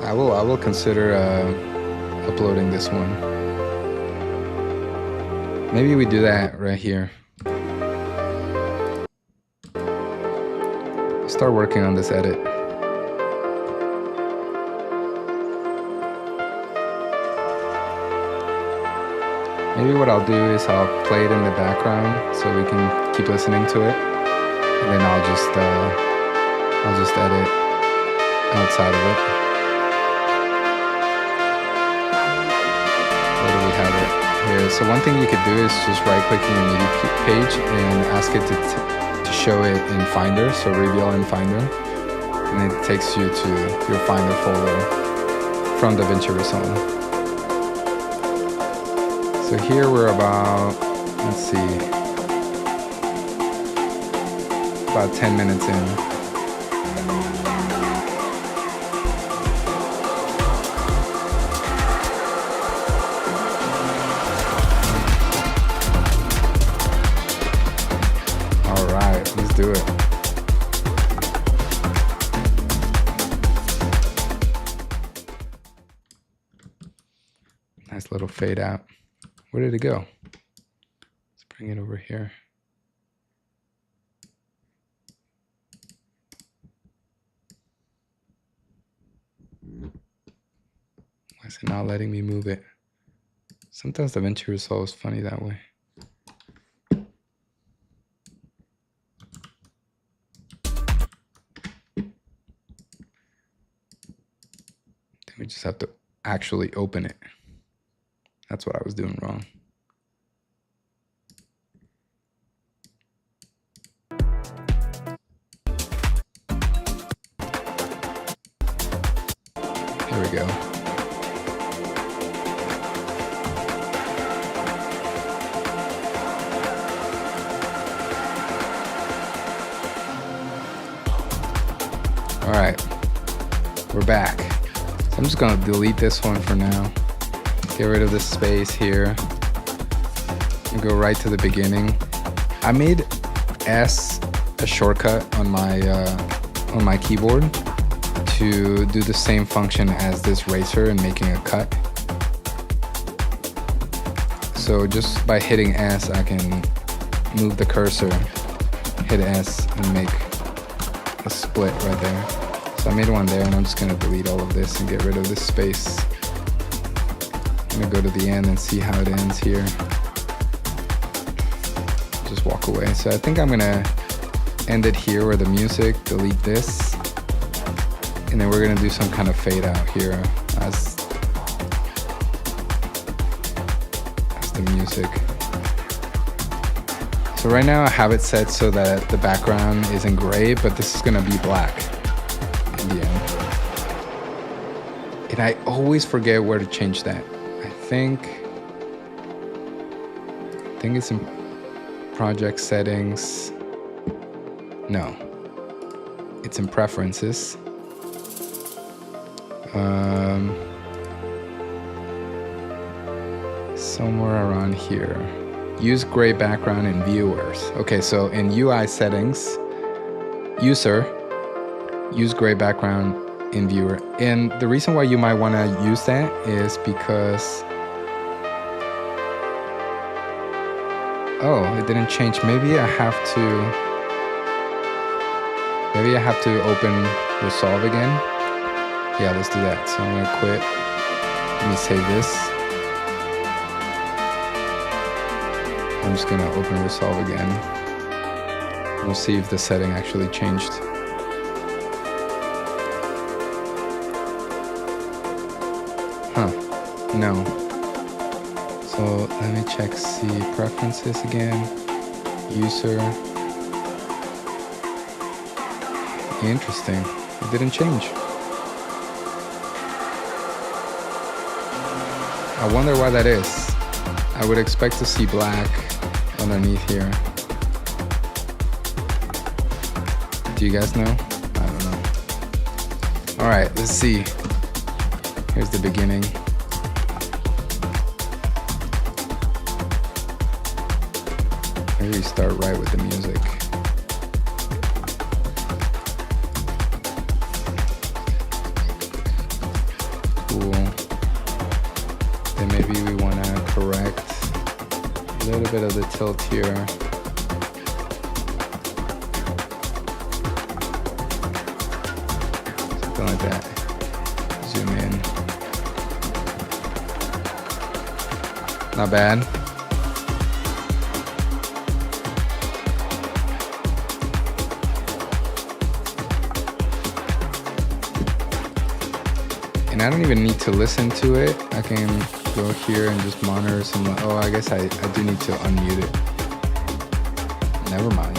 I will consider uploading this one. Maybe we do that right here. Start working on this edit. Maybe what I'll do is I'll play it in the background so we can keep listening to it, and then I'll just edit outside of it. Where do we have it? Here. So one thing you could do is just right-click in your media page and ask it to show it in Finder, so reveal in Finder, and it takes you to your Finder folder from DaVinci Resolve. So here we're about, let's see, about 10 minutes in. All right, let's do it. Nice little fade out. Where did it go? Let's bring it over here. Why is it not letting me move it? Sometimes DaVinci Resolve is funny that way. Then we just have to actually open it. That's what I was doing wrong. Here we go. All right, we're back. So I'm just gonna delete this one for now. Get rid of this space here and go right to the beginning. I made S a shortcut on my keyboard to do the same function as this eraser and making a cut. So just by hitting S, I can move the cursor, hit S, and make a split right there. So I made one there, and I'm just gonna delete all of this and get rid of this space. I'm gonna go to the end and see how it ends here. Just walk away. So I think I'm gonna end it here where the music, delete this, and then we're gonna do some kind of fade out here as the music. So right now I have it set so that the background isn't gray, but this is gonna be black in the end. And I always forget where to change that. I think it's in project settings. No, it's in preferences. Somewhere around here. Use gray background in viewers. Okay, so in UI settings, user, use gray background in viewer. And the reason why you might want to use that is because, oh, it didn't change. Maybe I have to open Resolve again. Yeah, let's do that. So I'm gonna quit. Let me save this. I'm just gonna open Resolve again. We'll see if the setting actually changed. Huh, no. So let me check, see preferences again. User. Interesting, it didn't change. I wonder why that is. I would expect to see black underneath here. Do you guys know? I don't know. All right, let's see. Here's the beginning. Maybe we start right with the music. Cool. Then maybe we want to correct a little bit of the tilt here. Something like that. Zoom in. Not bad. And I don't even need to listen to it. I can go here and just monitor some. Oh, I guess I do need to unmute it. Never mind.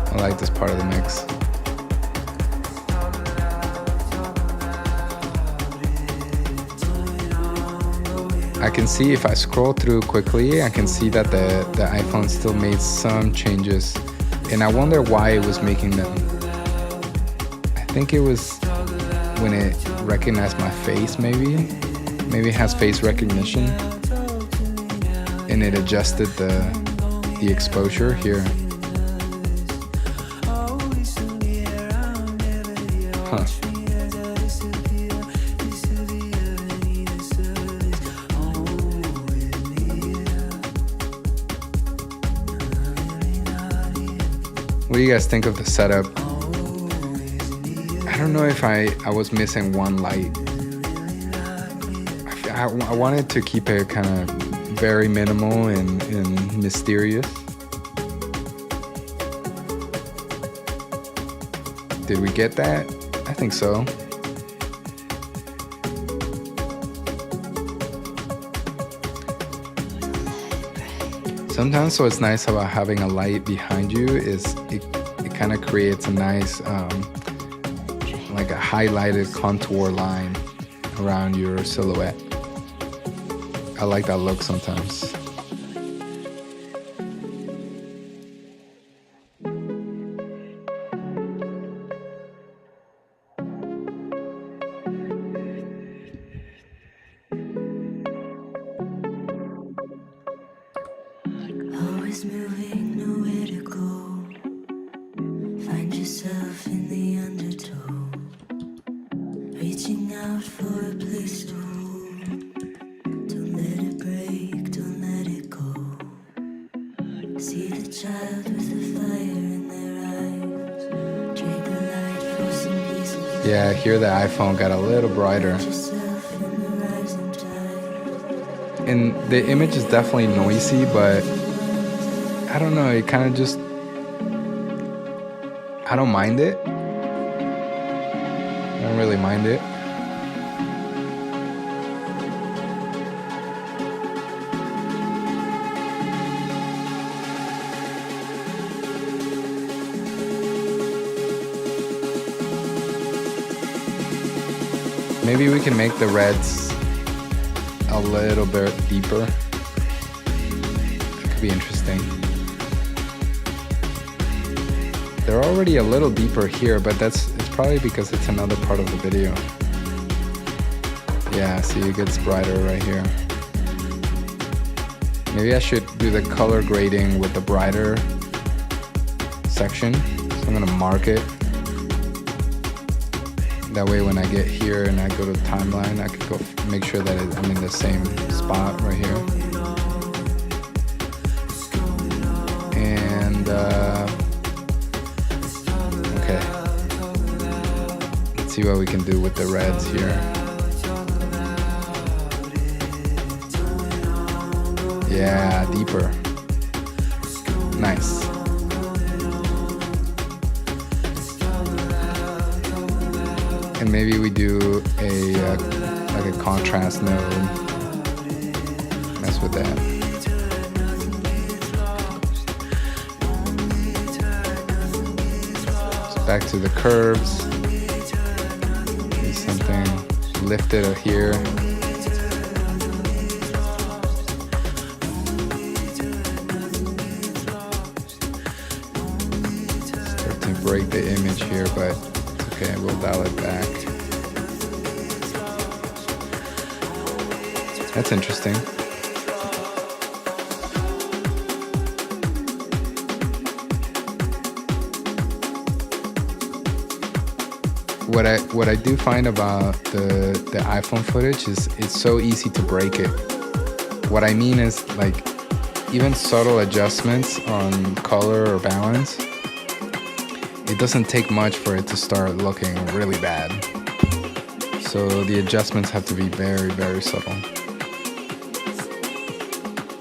I like this part of the mix. I can see if I scroll through quickly, I can see that the iPhone still made some changes. And I wonder why it was making them. I think it was when it recognized my face, maybe. Maybe it has face recognition. And it adjusted the exposure here. Huh. What do you guys think of the setup? I don't know if I was missing one light. I wanted to keep it kind of very minimal and mysterious. Did we get that? I think so. Sometimes what's nice about having a light behind you is it kind of creates a nice, like a highlighted contour line around your silhouette. I like that look sometimes. Always moving, nowhere to go. Find yourself in the undertow. Reaching out for a place to hold. Don't let it break, don't let it go. See the child with the fire in their eyes. Trade the light for some peace of mind. Yeah, here the iPhone got a little brighter. Yourself in the rising tide. And the image is definitely noisy, but I don't know, it kind of just, I don't mind it. I don't really mind it. Maybe we can make the reds a little bit deeper. It could be interesting. They're already a little deeper here, but it's probably because it's another part of the video. Yeah, see, it gets brighter right here. Maybe I should do the color grading with the brighter section. So I'm gonna mark it. That way when I get here and I go to the timeline, I can go make sure that I'm in the same spot right here. And okay. see what we can do with the reds here. Yeah, deeper. Nice. And maybe we do a like a contrast node. Mess with that. So back to the curves. Do something lifted here. Start to break the image here, but it's okay. We'll dial it back. That's interesting. What I do find about the iPhone footage is it's so easy to break it. What I mean is, like, even subtle adjustments on color or balance, it doesn't take much for it to start looking really bad. So the adjustments have to be very, very subtle.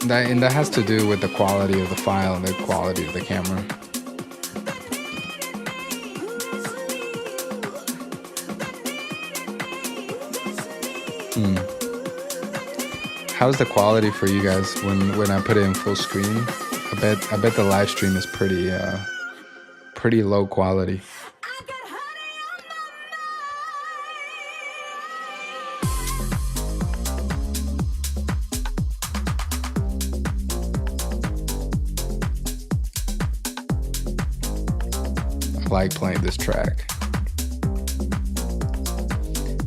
And that has to do with the quality of the file and the quality of the camera. How's the quality for you guys when I put it in full screen? I bet the live stream is pretty low quality. I like playing this track.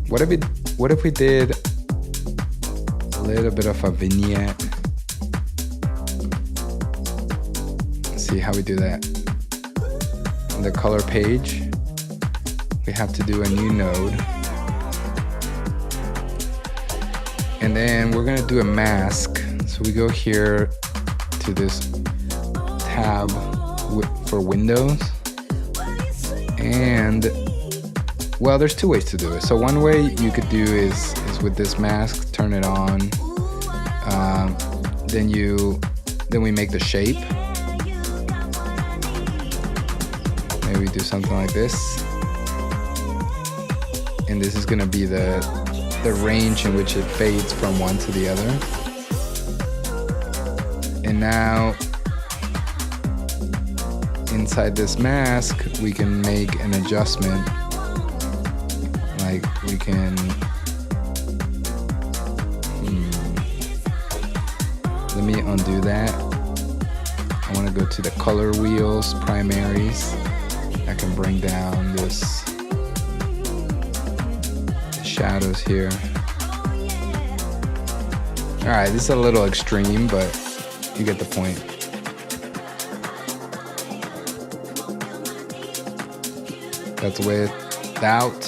What if we did a little bit of a vignette? Let's see how we do that. On the color page, we have to do a new node. And then we're gonna do a mask. So we go here to this tab for Windows. And well, there's two ways to do it. So one way you could do is with this mask, turn it on. Then we make the shape. Maybe we do something like this. And this is gonna be the range in which it fades from one to the other. And now, inside this mask, we can make an adjustment. Like we can, let me undo that. I want to go to the color wheels, primaries. I can bring down the shadows here. All right, this is a little extreme, but you get the point. That's without,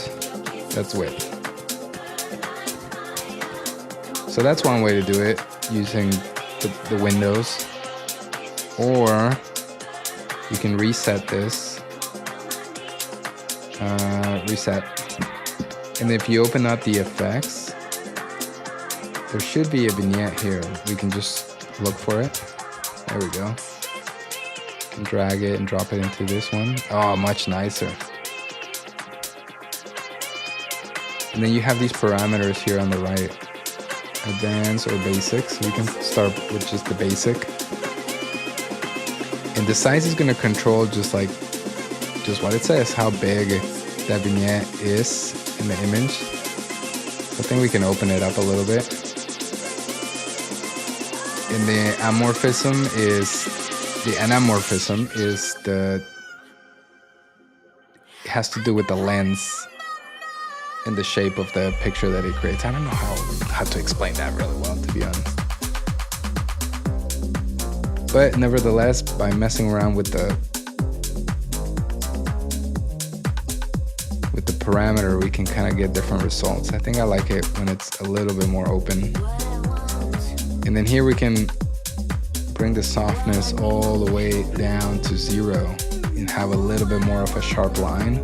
that's width. So that's one way to do it, using the windows. Or you can reset this. Reset. And if you open up the effects, there should be a vignette here. We can just look for it. There we go. You can drag it and drop it into this one. Oh, much nicer. And then you have these parameters here on the right. Advanced or basic. So we can start with just the basic. And the size is going to control just what it says, how big that vignette is in the image. I think we can open it up a little bit. And the anamorphism is it has to do with the lens and the shape of the picture that it creates. I don't know how to explain that really well, to be honest. But nevertheless, by messing around with the parameter, we can kind of get different results. I think I like it when it's a little bit more open. And then here we can bring the softness all the way down to 0 and have a little bit more of a sharp line.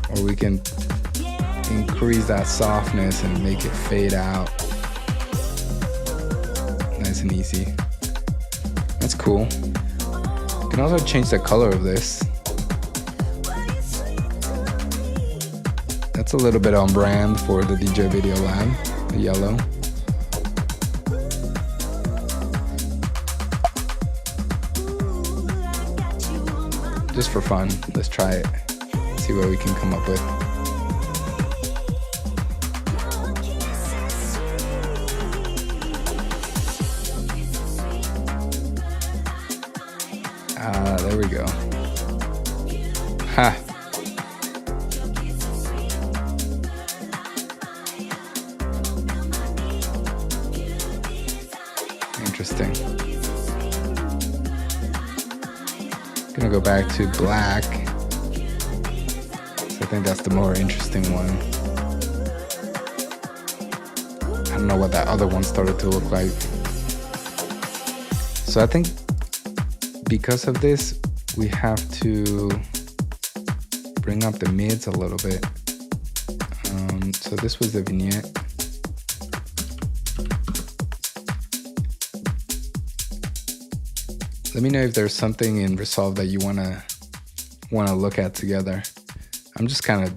Or we can increase that softness and make it fade out. Nice and easy. That's cool. You can also change the color of this. That's a little bit on brand for the DJ Video Lab, the yellow. Just for fun, let's try it. See what we can come up with. There we go. Ha! Interesting. Gonna go back to black. So I think that's the more interesting one. I don't know what that other one started to look like. So I think because of this, we have to bring up the mids a little bit. So this was the vignette. Let me know if there's something in Resolve that you wanna look at together. I'm just kind of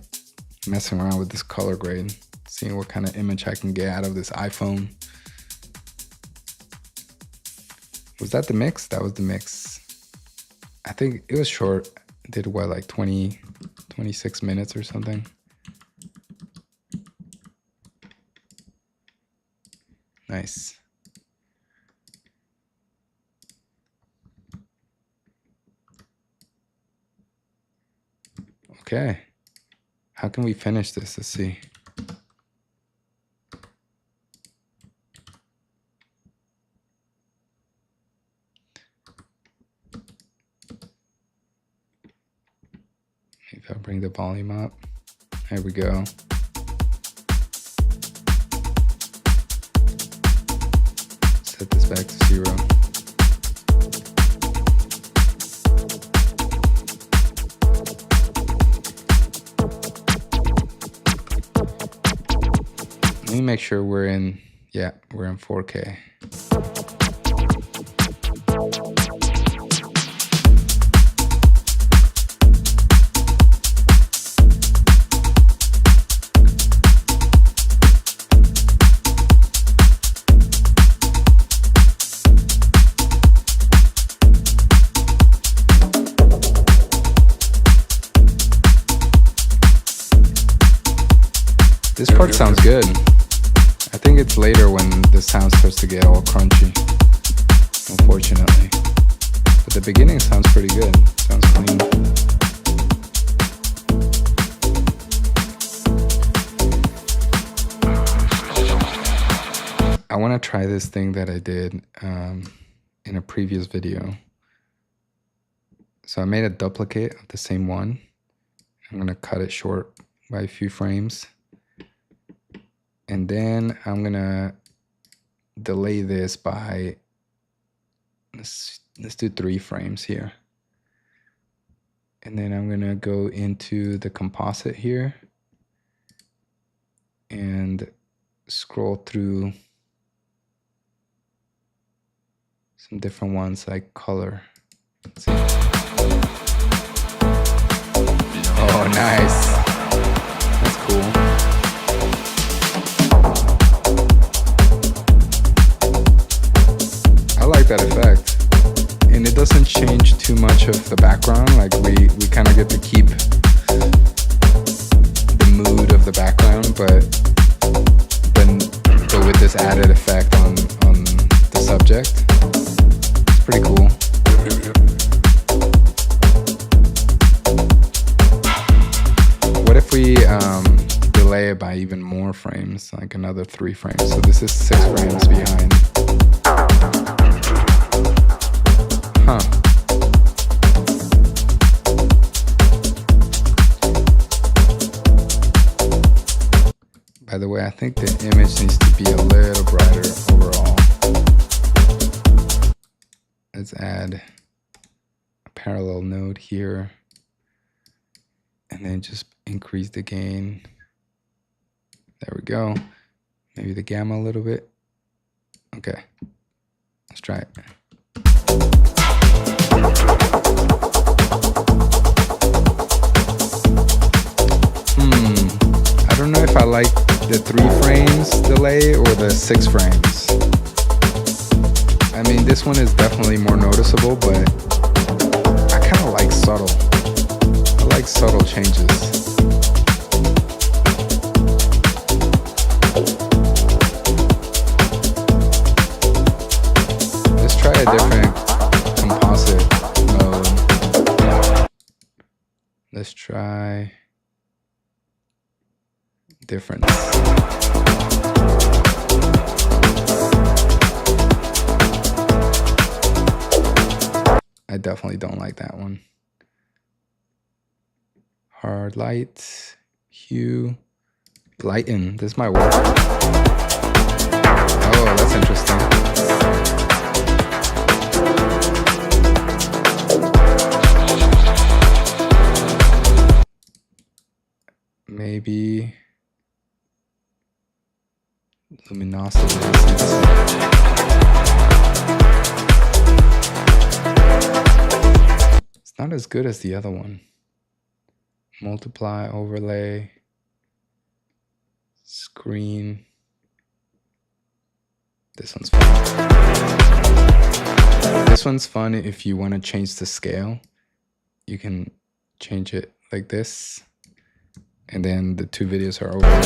messing around with this color grade, seeing what kind of image I can get out of this iPhone. Was that the mix? That was the mix. I think it was short. It did what, like 26 minutes or something? Nice. Okay. How can we finish this? Let's see. If I bring the volume up. There we go. Set this back to 0. Let me make sure we're in 4K. This part sounds good. I think it's later when the sound starts to get all crunchy, unfortunately. But the beginning sounds pretty good. Sounds clean. I want to try this thing that I did in a previous video. So I made a duplicate of the same one. I'm going to cut it short by a few frames. And then I'm gonna delay this by, let's do 3 frames here. And then I'm gonna go into the composite here and scroll through some different ones like color. Let's see. Oh, nice. That's cool. I like that effect, and it doesn't change too much of the background. Like we kind of get to keep the mood of the background, but with this added effect on the subject, it's pretty cool. What if we delay it by even more frames, like another 3 frames? So this is 6 frames behind. Huh. By the way, I think the image needs to be a little brighter overall. Let's add a parallel node here. And then just increase the gain. There we go. Maybe the gamma a little bit. Okay, let's try it. I don't know if I like the 3 frames delay or the 6 frames. I mean, this one is definitely more noticeable, but I kind of like subtle. I like subtle changes. Let's try a different composite mode. Let's try difference. I definitely don't like that one. Hard light, hue, lighten. This might work. Oh, that's interesting. Maybe luminosity. It's not as good as the other one. Multiply, overlay, screen. This one's fun. This one's fun if you want to change the scale. You can change it like this, and then the 2 videos are overlaid.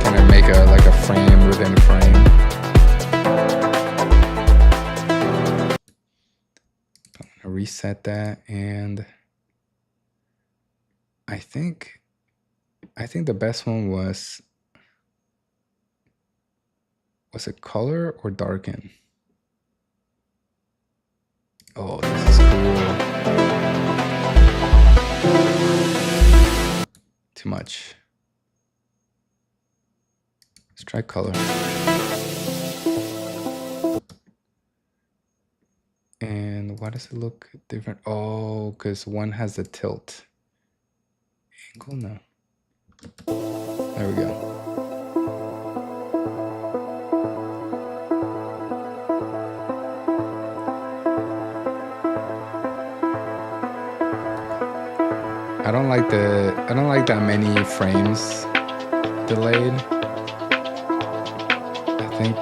Can I make like a frame within a frame? I'm gonna reset that, and I think the best one was it color or darken? Oh, this is cool. Too much. Let's try color. And why does it look different? Oh, because one has the tilt. Angle? No. There we go. I don't like that many frames delayed. I think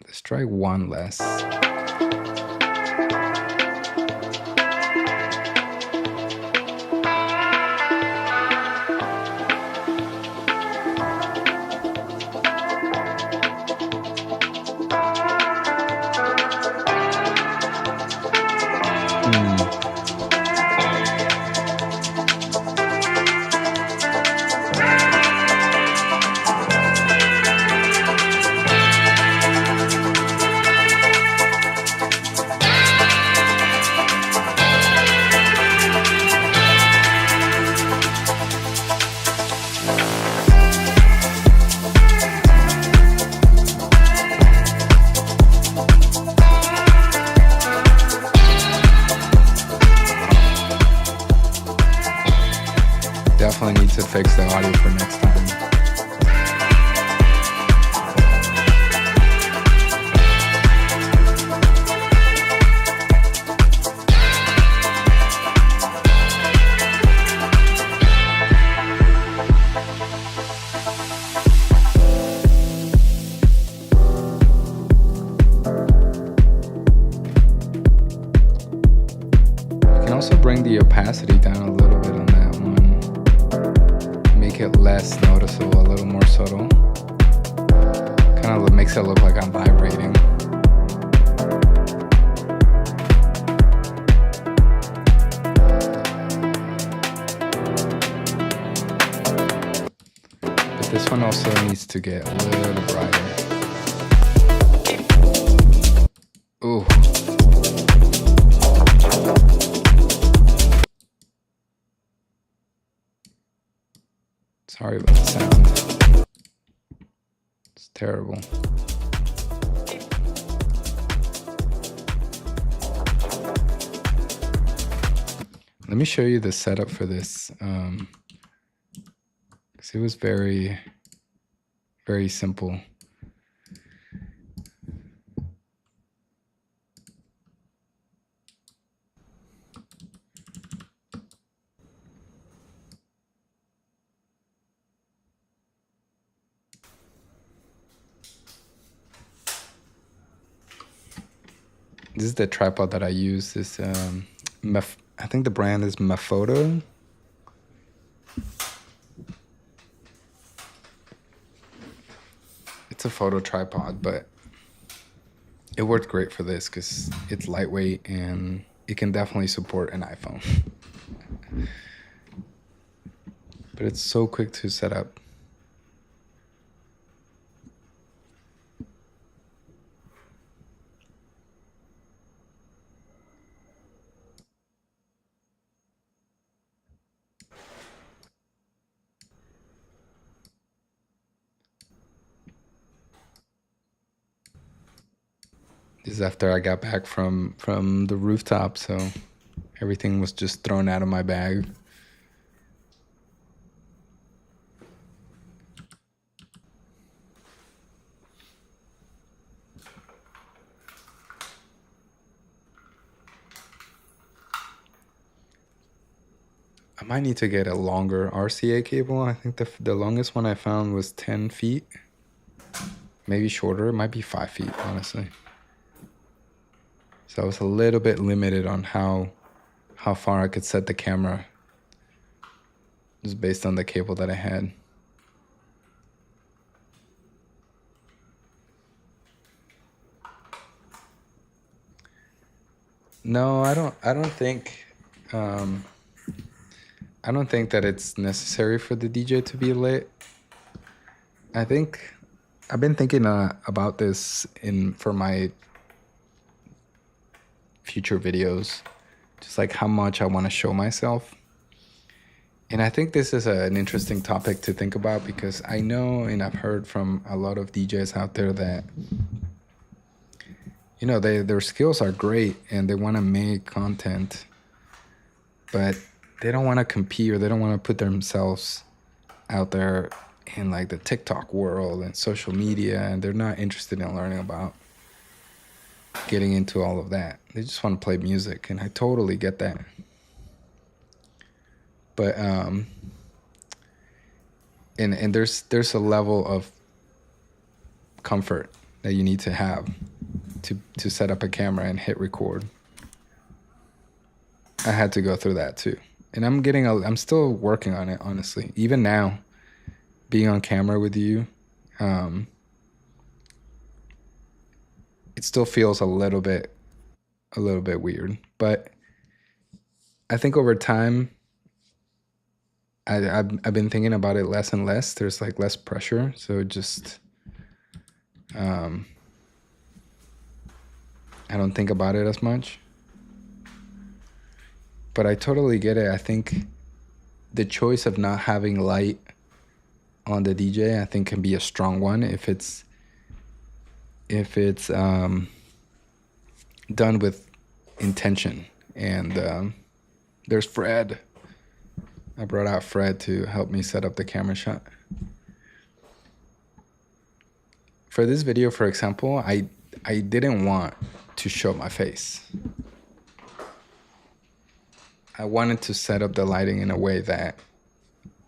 let's try 1 less. Definitely need to fix the audio for next time. You can also bring the opacity down a little bit on that one. Make it less noticeable, a little more subtle. Kind of makes it look like I'm vibrating. But this one also needs to get a little brighter. Ooh. Sorry about the sound. It's terrible. Let me show you the setup for this. 'Cause it was very, very simple. This is the tripod that I use. This I think the brand is Mafoto. It's a photo tripod, but it worked great for this because it's lightweight and it can definitely support an iPhone. But it's so quick to set up. This is after I got back from the rooftop, so everything was just thrown out of my bag. I might need to get a longer RCA cable. I think the longest one I found was 10 feet. Maybe shorter. It might be 5 feet, honestly. So I was a little bit limited on how far I could set the camera, just based on the cable that I had. No, I don't think I don't think that it's necessary for the DJ to be lit. I think I've been thinking about this for my future videos, just like how much I want to show myself. And I think this is an interesting topic to think about because I know and I've heard from a lot of DJs out there that, you know, their skills are great and they want to make content, but they don't want to compete or they don't want to put themselves out there in like the TikTok world and social media, and they're not interested in learning about getting into all of that. They just want to play music, and I totally get that. But and there's a level of comfort that you need to have to set up a camera and hit record. I had to go through that too. And I'm still working on it, honestly. Even now, being on camera with you, it still feels a little bit weird. But I think over time, I've been thinking about it less and less. There's like less pressure, so it just I don't think about it as much. But I totally get it. I think the choice of not having light on the DJ, I think, can be a strong one if it's done with intention. And there's Fred. I brought out Fred to help me set up the camera shot. For this video, for example, I didn't want to show my face. I wanted to set up the lighting in a way that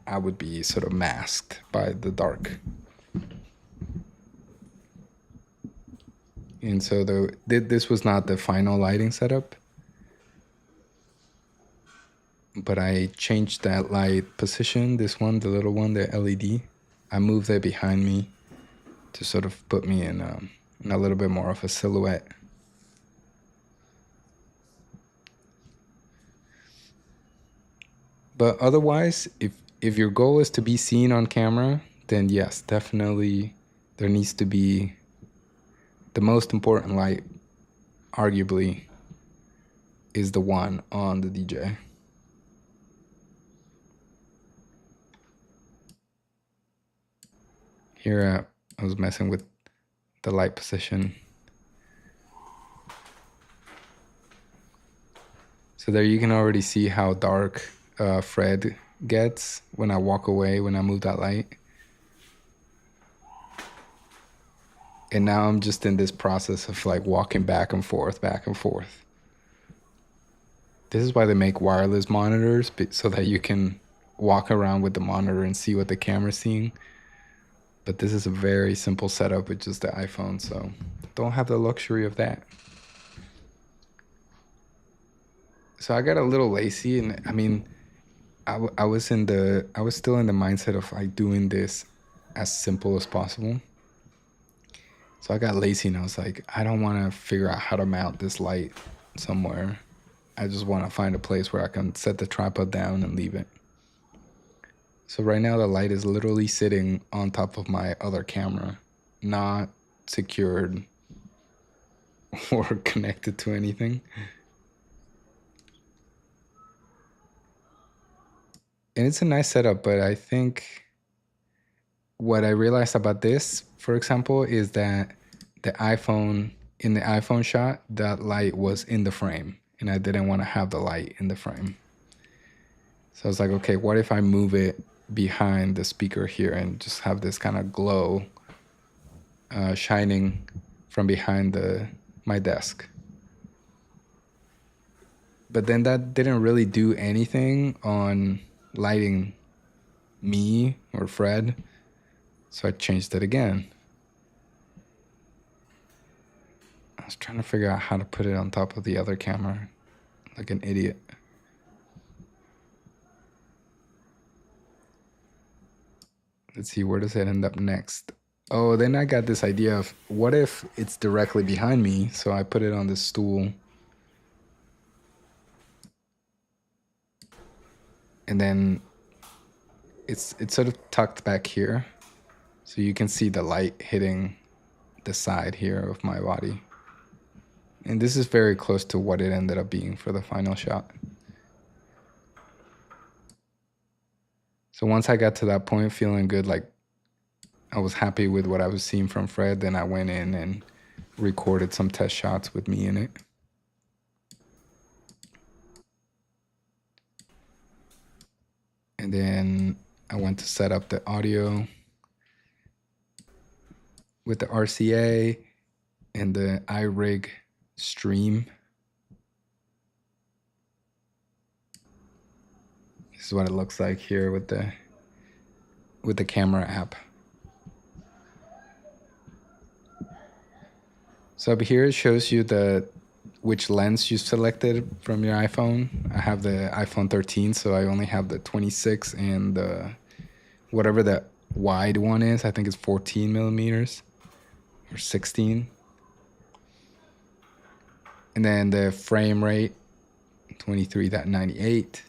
I would be sort of masked by the dark. And so this was not the final lighting setup, but I changed that light position, this one, the little one, the LED. I moved it behind me to sort of put me in a little bit more of a silhouette. But otherwise, if your goal is to be seen on camera, then yes, definitely there needs to be the most important light, arguably, is the one on the DJ. Here I was messing with the light position. So there you can already see how dark Fred gets when I walk away, when I move that light. And now I'm just in this process of like walking back and forth, back and forth. This is why they make wireless monitors, so that you can walk around with the monitor and see what the camera's seeing. But this is a very simple setup with just the iPhone, so don't have the luxury of that. So I got a little lazy, and I mean, I was still in the mindset of like doing this as simple as possible. So I got lazy and I was like, I don't want to figure out how to mount this light somewhere. I just want to find a place where I can set the tripod down and leave it. So right now the light is literally sitting on top of my other camera, not secured or connected to anything. And it's a nice setup, but I think what I realized about this, for example, is that in the iPhone shot, that light was in the frame, and I didn't want to have the light in the frame. So I was like, okay, what if I move it behind the speaker here and just have this kind of glow shining from behind my desk? But then that didn't really do anything on lighting me or Fred, so I changed it again. I was trying to figure out how to put it on top of the other camera, like an idiot. Let's see, where does it end up next? Oh, then I got this idea of what if it's directly behind me? So I put it on this stool. And then it's sort of tucked back here. So you can see the light hitting the side here of my body. And this is very close to what it ended up being for the final shot. So once I got to that point feeling good, like I was happy with what I was seeing from Fred, then I went in and recorded some test shots with me in it. And then I went to set up the audio with the RCA and the iRig stream. This is what it looks like here with the camera app. So up here it shows you which lens you selected from your iPhone. I have the iPhone 13, so I only have the 26 and whatever the wide one is. I think it's 14 millimeters or 16. And then the frame rate, 23.98.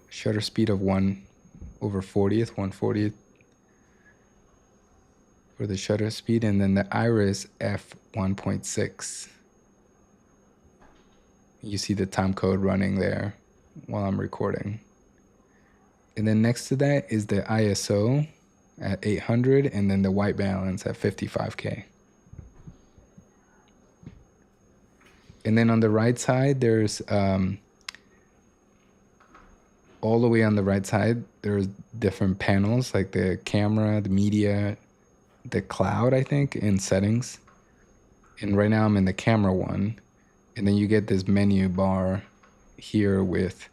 Shutter speed of 1/40th for the shutter speed. And then the iris f1.6. You see the time code running there while I'm recording. And then next to that is the ISO at 800 and then the white balance at 55K. And then on the right side, there's all the way on the right side, there's different panels like the camera, the media, the cloud, I think, in settings. And right now I'm in the camera one. And then you get this menu bar here with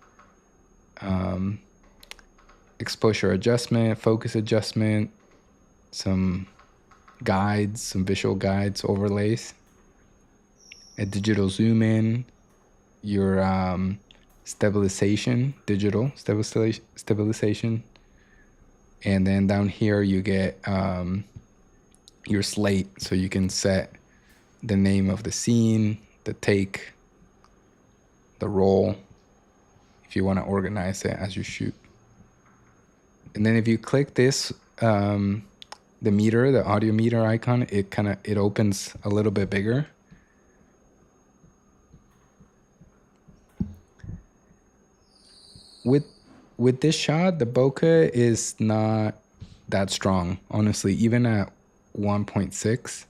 exposure adjustment, focus adjustment, some guides, some visual guides, overlays, a digital zoom in, your stabilization, digital stabilization. And then down here you get your slate, so you can set the name of the scene, the take, the roll, if you want to organize it as you shoot. And then if you click this, the meter, the audio meter icon, it opens a little bit bigger. With this shot, the bokeh is not that strong, honestly, even at 1.6.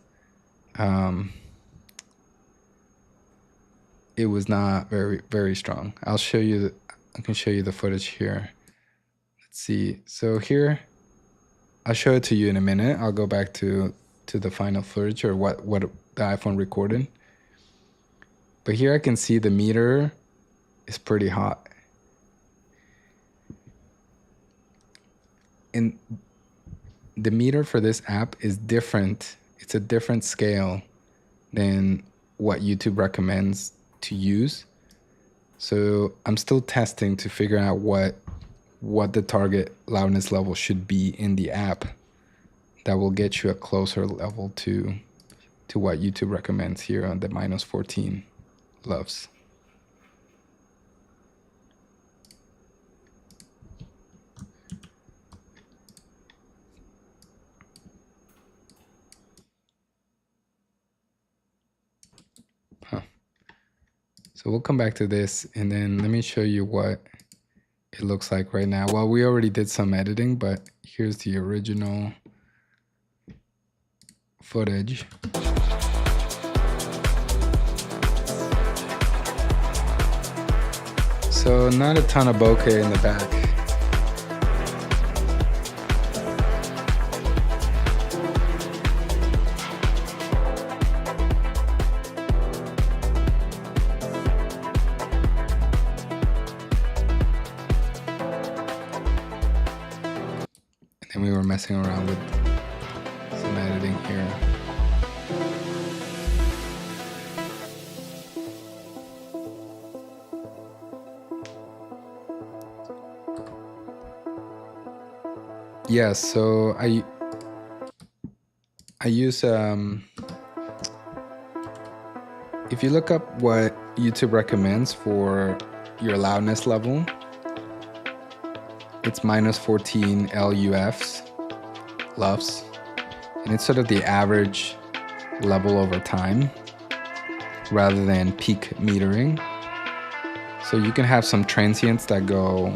it was not very, very strong. I'll show you, I can show you the footage here. Let's see. So here, I'll show it to you in a minute. I'll go back to the final footage or what the iPhone recorded. But here I can see the meter is pretty hot. And the meter for this app is different. It's a different scale than what YouTube recommends to use. So I'm still testing to figure out what the target loudness level should be in the app that will get you a closer level to what YouTube recommends here on the -14 loves. So we'll come back to this, and then let me show you what it looks like right now. Well, we already did some editing, but here's the original footage. So not a ton of bokeh in the back. And we were messing around with some editing here. Yeah, so I use if you look up what YouTube recommends for your loudness level, it's -14 LUFs, LUFs, and it's sort of the average level over time rather than peak metering. So you can have some transients that go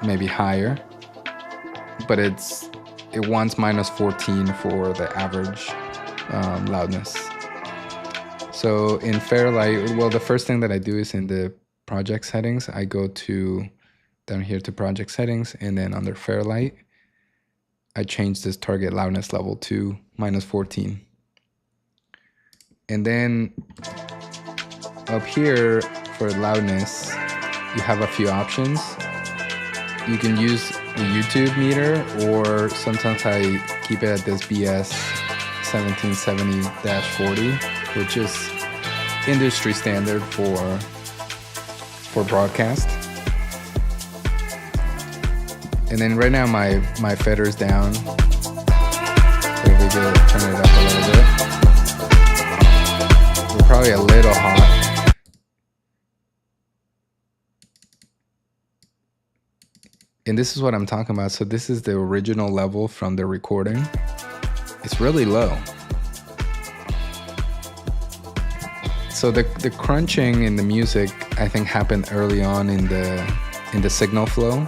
maybe higher, but it wants -14 for the average loudness. So in Fairlight, well, the first thing that I do is in the project settings, I go down here to project settings, and then under Fairlight, I change this target loudness level to -14. And then up here for loudness, you have a few options. You can use the YouTube meter, or sometimes I keep it at this BS 1770-40, which is industry standard for broadcast. And then right now my fader's down. So if we turn it up a little bit, we're probably a little hot. And this is what I'm talking about. So this is the original level from the recording. It's really low. So the crunching in the music, I think, happened early on in the signal flow.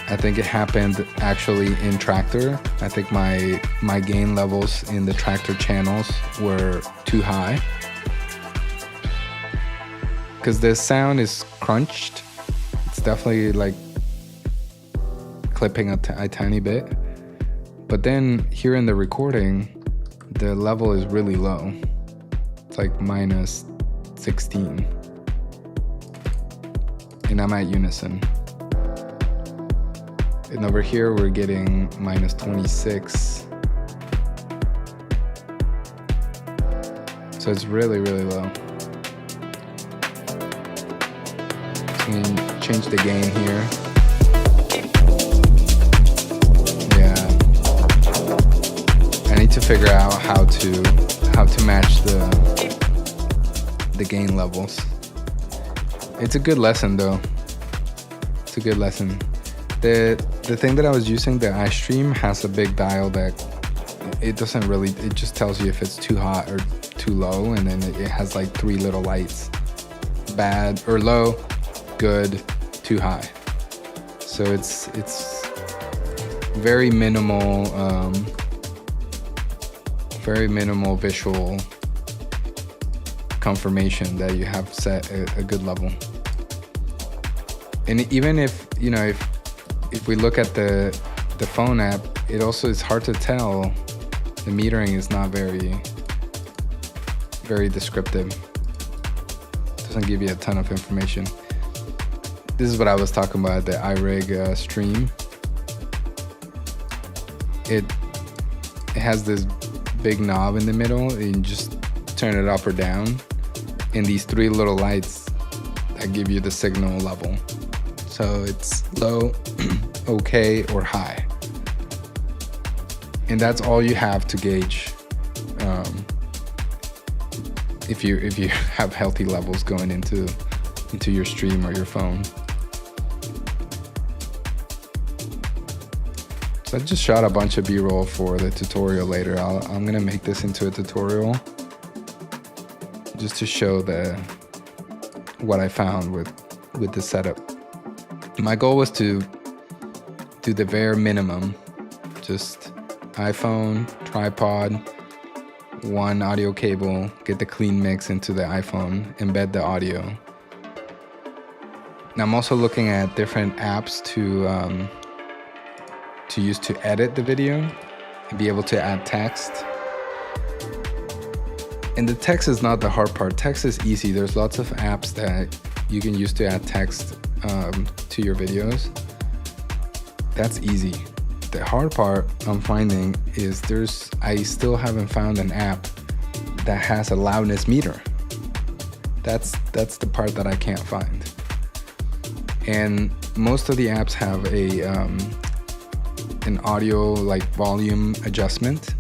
I think it happened actually in Tractor. I think my gain levels in the Tractor channels were too high, because the sound is crunched. It's definitely like clipping a tiny bit. But then here in the recording, the level is really low. It's like -16. And I'm at unison. And over here, we're getting -26. So it's really, really low. So we can change the gain here. Yeah. I need to figure out how to match the gain levels. It's a good lesson though. It's a good lesson. The thing that I was using, the iStream, has a big dial that it doesn't really, it just tells you if it's too hot or too low, and then it has like 3 little lights. Bad or low, good, too high. So it's very minimal visual confirmation that you have set a good level. And even if if we look at the phone app, it also is hard to tell. The metering is not very descriptive. Doesn't give you a ton of information. This is what I was talking about, the iRig stream. It has this big knob in the middle, and you just turn it up or down, and these three little lights that give you the signal level. So it's low, okay, or high. And that's all you have to gauge if you have healthy levels going into your stream or your phone. So I just shot a bunch of B-roll for the tutorial later. I'm gonna make this into a tutorial just to show what I found with the setup. My goal was to do the bare minimum, just iPhone, tripod, one audio cable, get the clean mix into the iPhone, embed the audio. Now I'm also looking at different apps to use to edit the video and be able to add text. And the text is not the hard part. Text is easy. There's lots of apps that you can use to add text to your videos. That's easy. The hard part I'm finding is I still haven't found an app that has a loudness meter. That's the part that I can't find. And most of the apps have an audio like volume adjustment,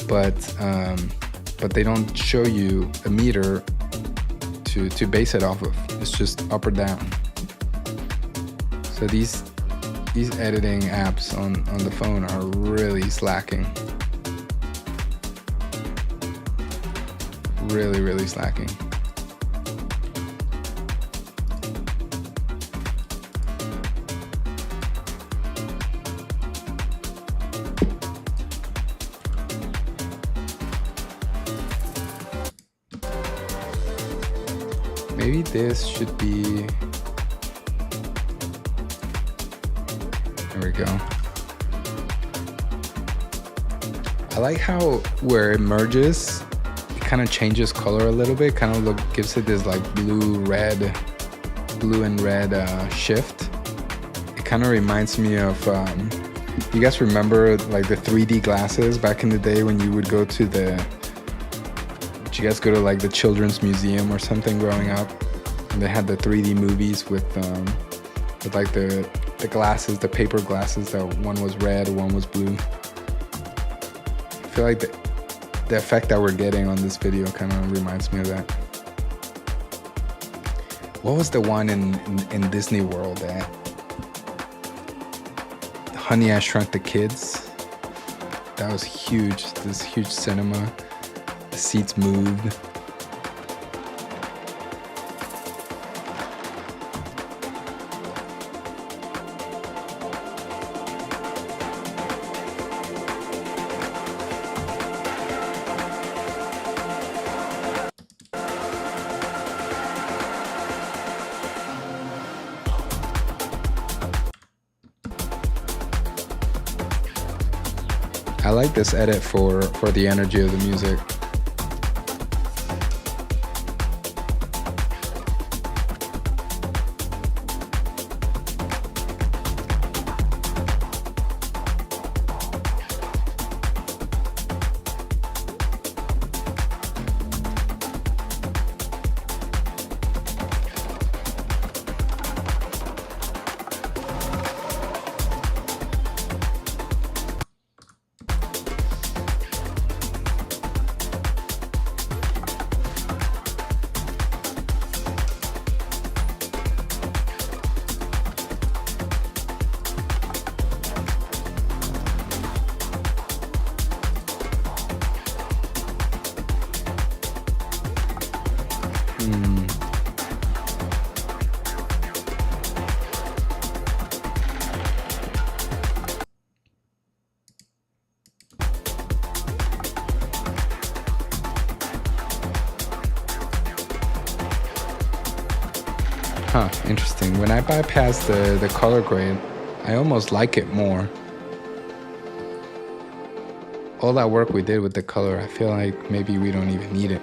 but they don't show you a meter to base it off of. It's just up or down. So these editing apps on the phone are really slacking. Really slacking. Maybe this should be... There we go. I like how where it merges, it kind of changes color a little bit. Kind of gives it this like blue and red shift. It kind of reminds me of, you guys remember like the 3D glasses back in the day when you would go to did you guys go to like the children's museum or something growing up? And they had the 3D movies with like the glasses, the paper glasses, that one was red, one was blue. I feel like the effect that we're getting on this video kind of reminds me of that. What was the one in Disney World that Honey, I Shrunk the Kids? That was huge, this huge cinema. The seats moved. I like this edit for the energy of the music. Huh, interesting. When I bypass the color grade, I almost like it more. All that work we did with the color, I feel like maybe we don't even need it.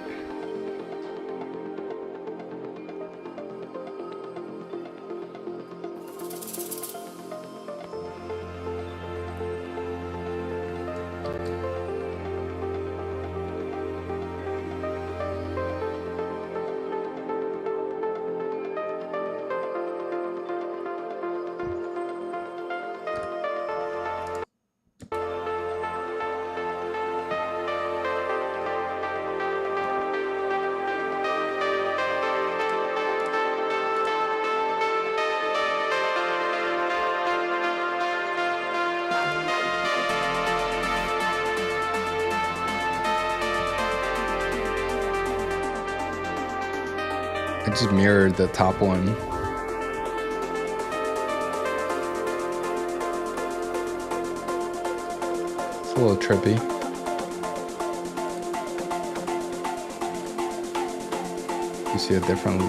I just mirrored the top one. It's a little trippy. You see a different...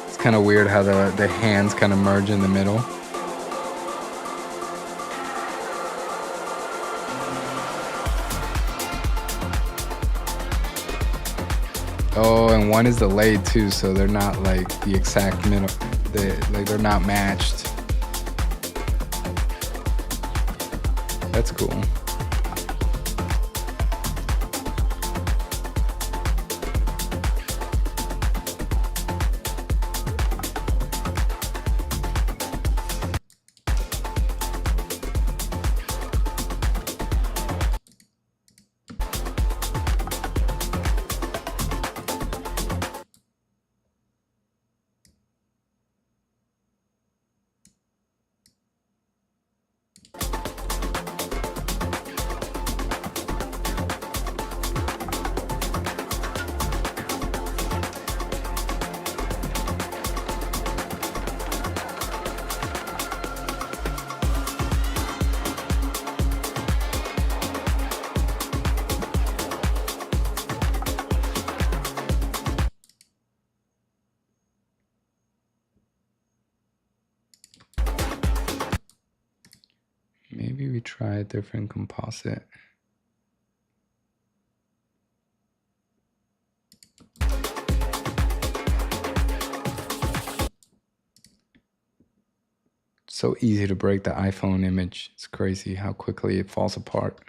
It's kind of weird how the hands kind of merge in the middle. Oh, and one is delayed too, so they're not like the exact middle. They're not matched. That's cool. Maybe we try a different composite. So easy to break the iPhone image. It's crazy how quickly it falls apart.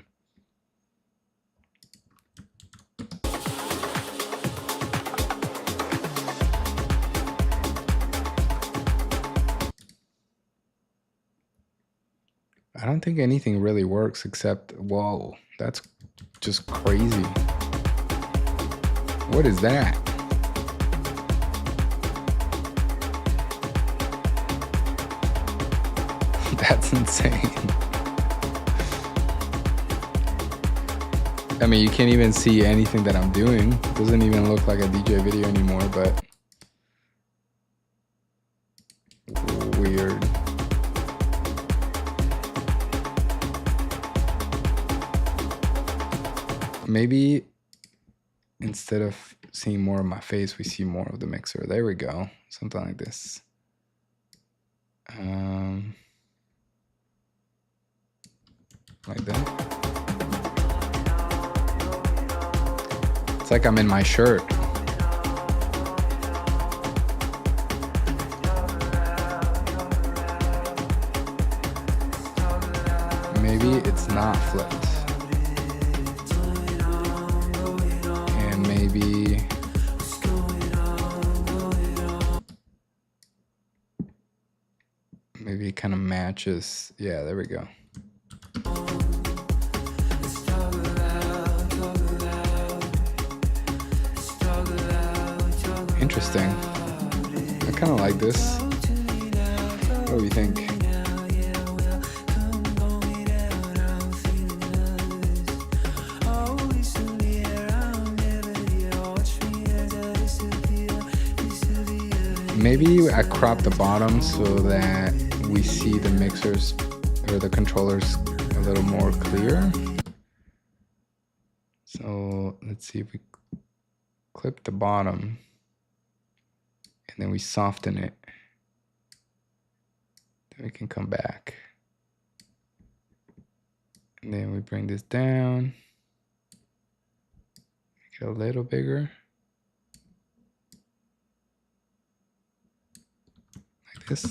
I don't think anything really works except, whoa, that's just crazy. What is that? That's insane. I mean, you can't even see anything that I'm doing. It doesn't even look like a DJ video anymore, but weird. Maybe instead of seeing more of my face, we see more of the mixer. There we go. Something like this. Like that. It's like I'm in my shirt. Maybe it's not flipped. And maybe it kind of matches. Yeah, there we go. Interesting. I kind of like this. What do you think? Maybe I crop the bottom so that we see the mixers or the controllers a little more clear. So let's see if we clip the bottom and then we soften it. We can come back. And then we bring this down. Make it a little bigger. Like this.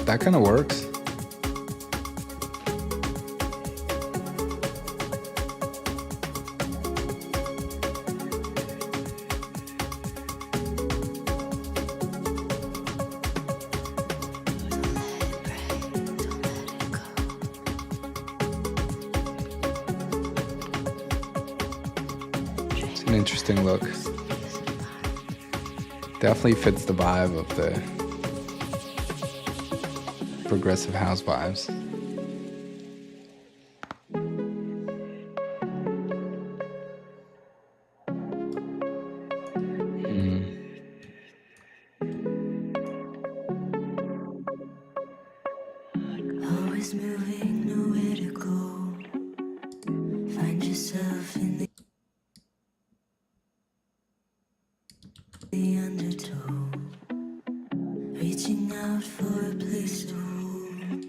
That kind of works. It's an interesting look. Definitely fits the vibe of the progressive house vibes. Always moving, nowhere to go. Find yourself in the undertow, reaching out for a place to hold.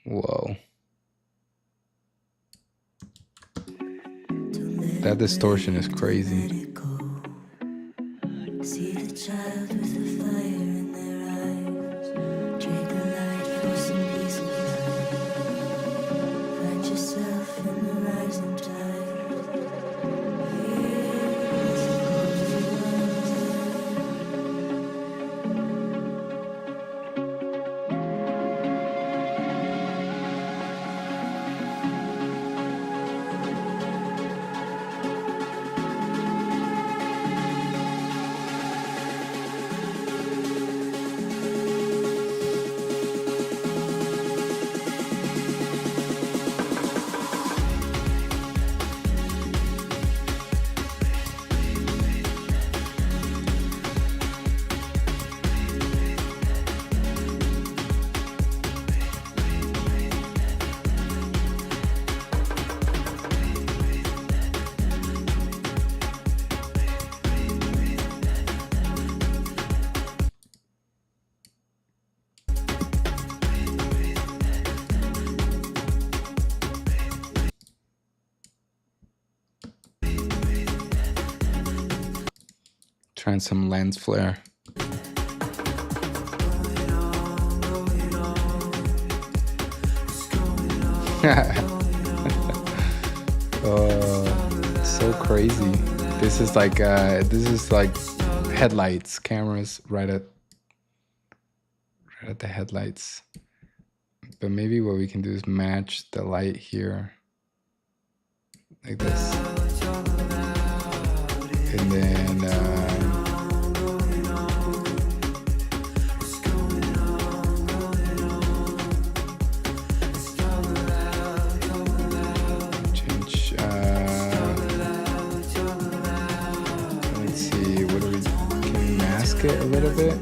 Whoa. That distortion is crazy. See the child with the fire in their eyes. Trade the light for some peace and quiet. Find yourself in the rising tide. Trying some lens flare. Oh, so crazy. This is like headlights, cameras right at the headlights. But maybe what we can do is match the light here like this. And then change, let's see, what do we, can we mask it a little bit?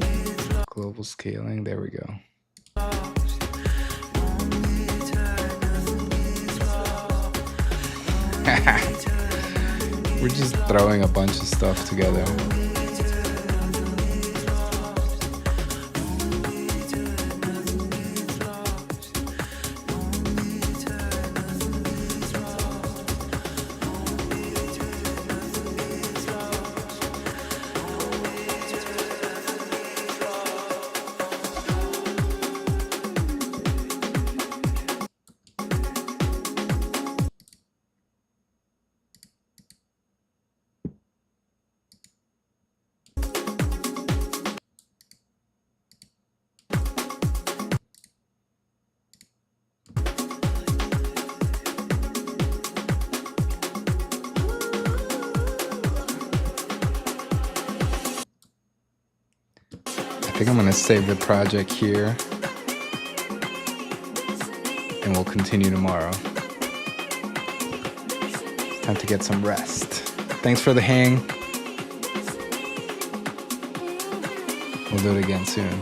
Global scaling, there we go. We're just throwing a bunch of stuff together. I think I'm gonna save the project here and we'll continue tomorrow. Time to get some rest. Thanks for the hang. We'll do it again soon.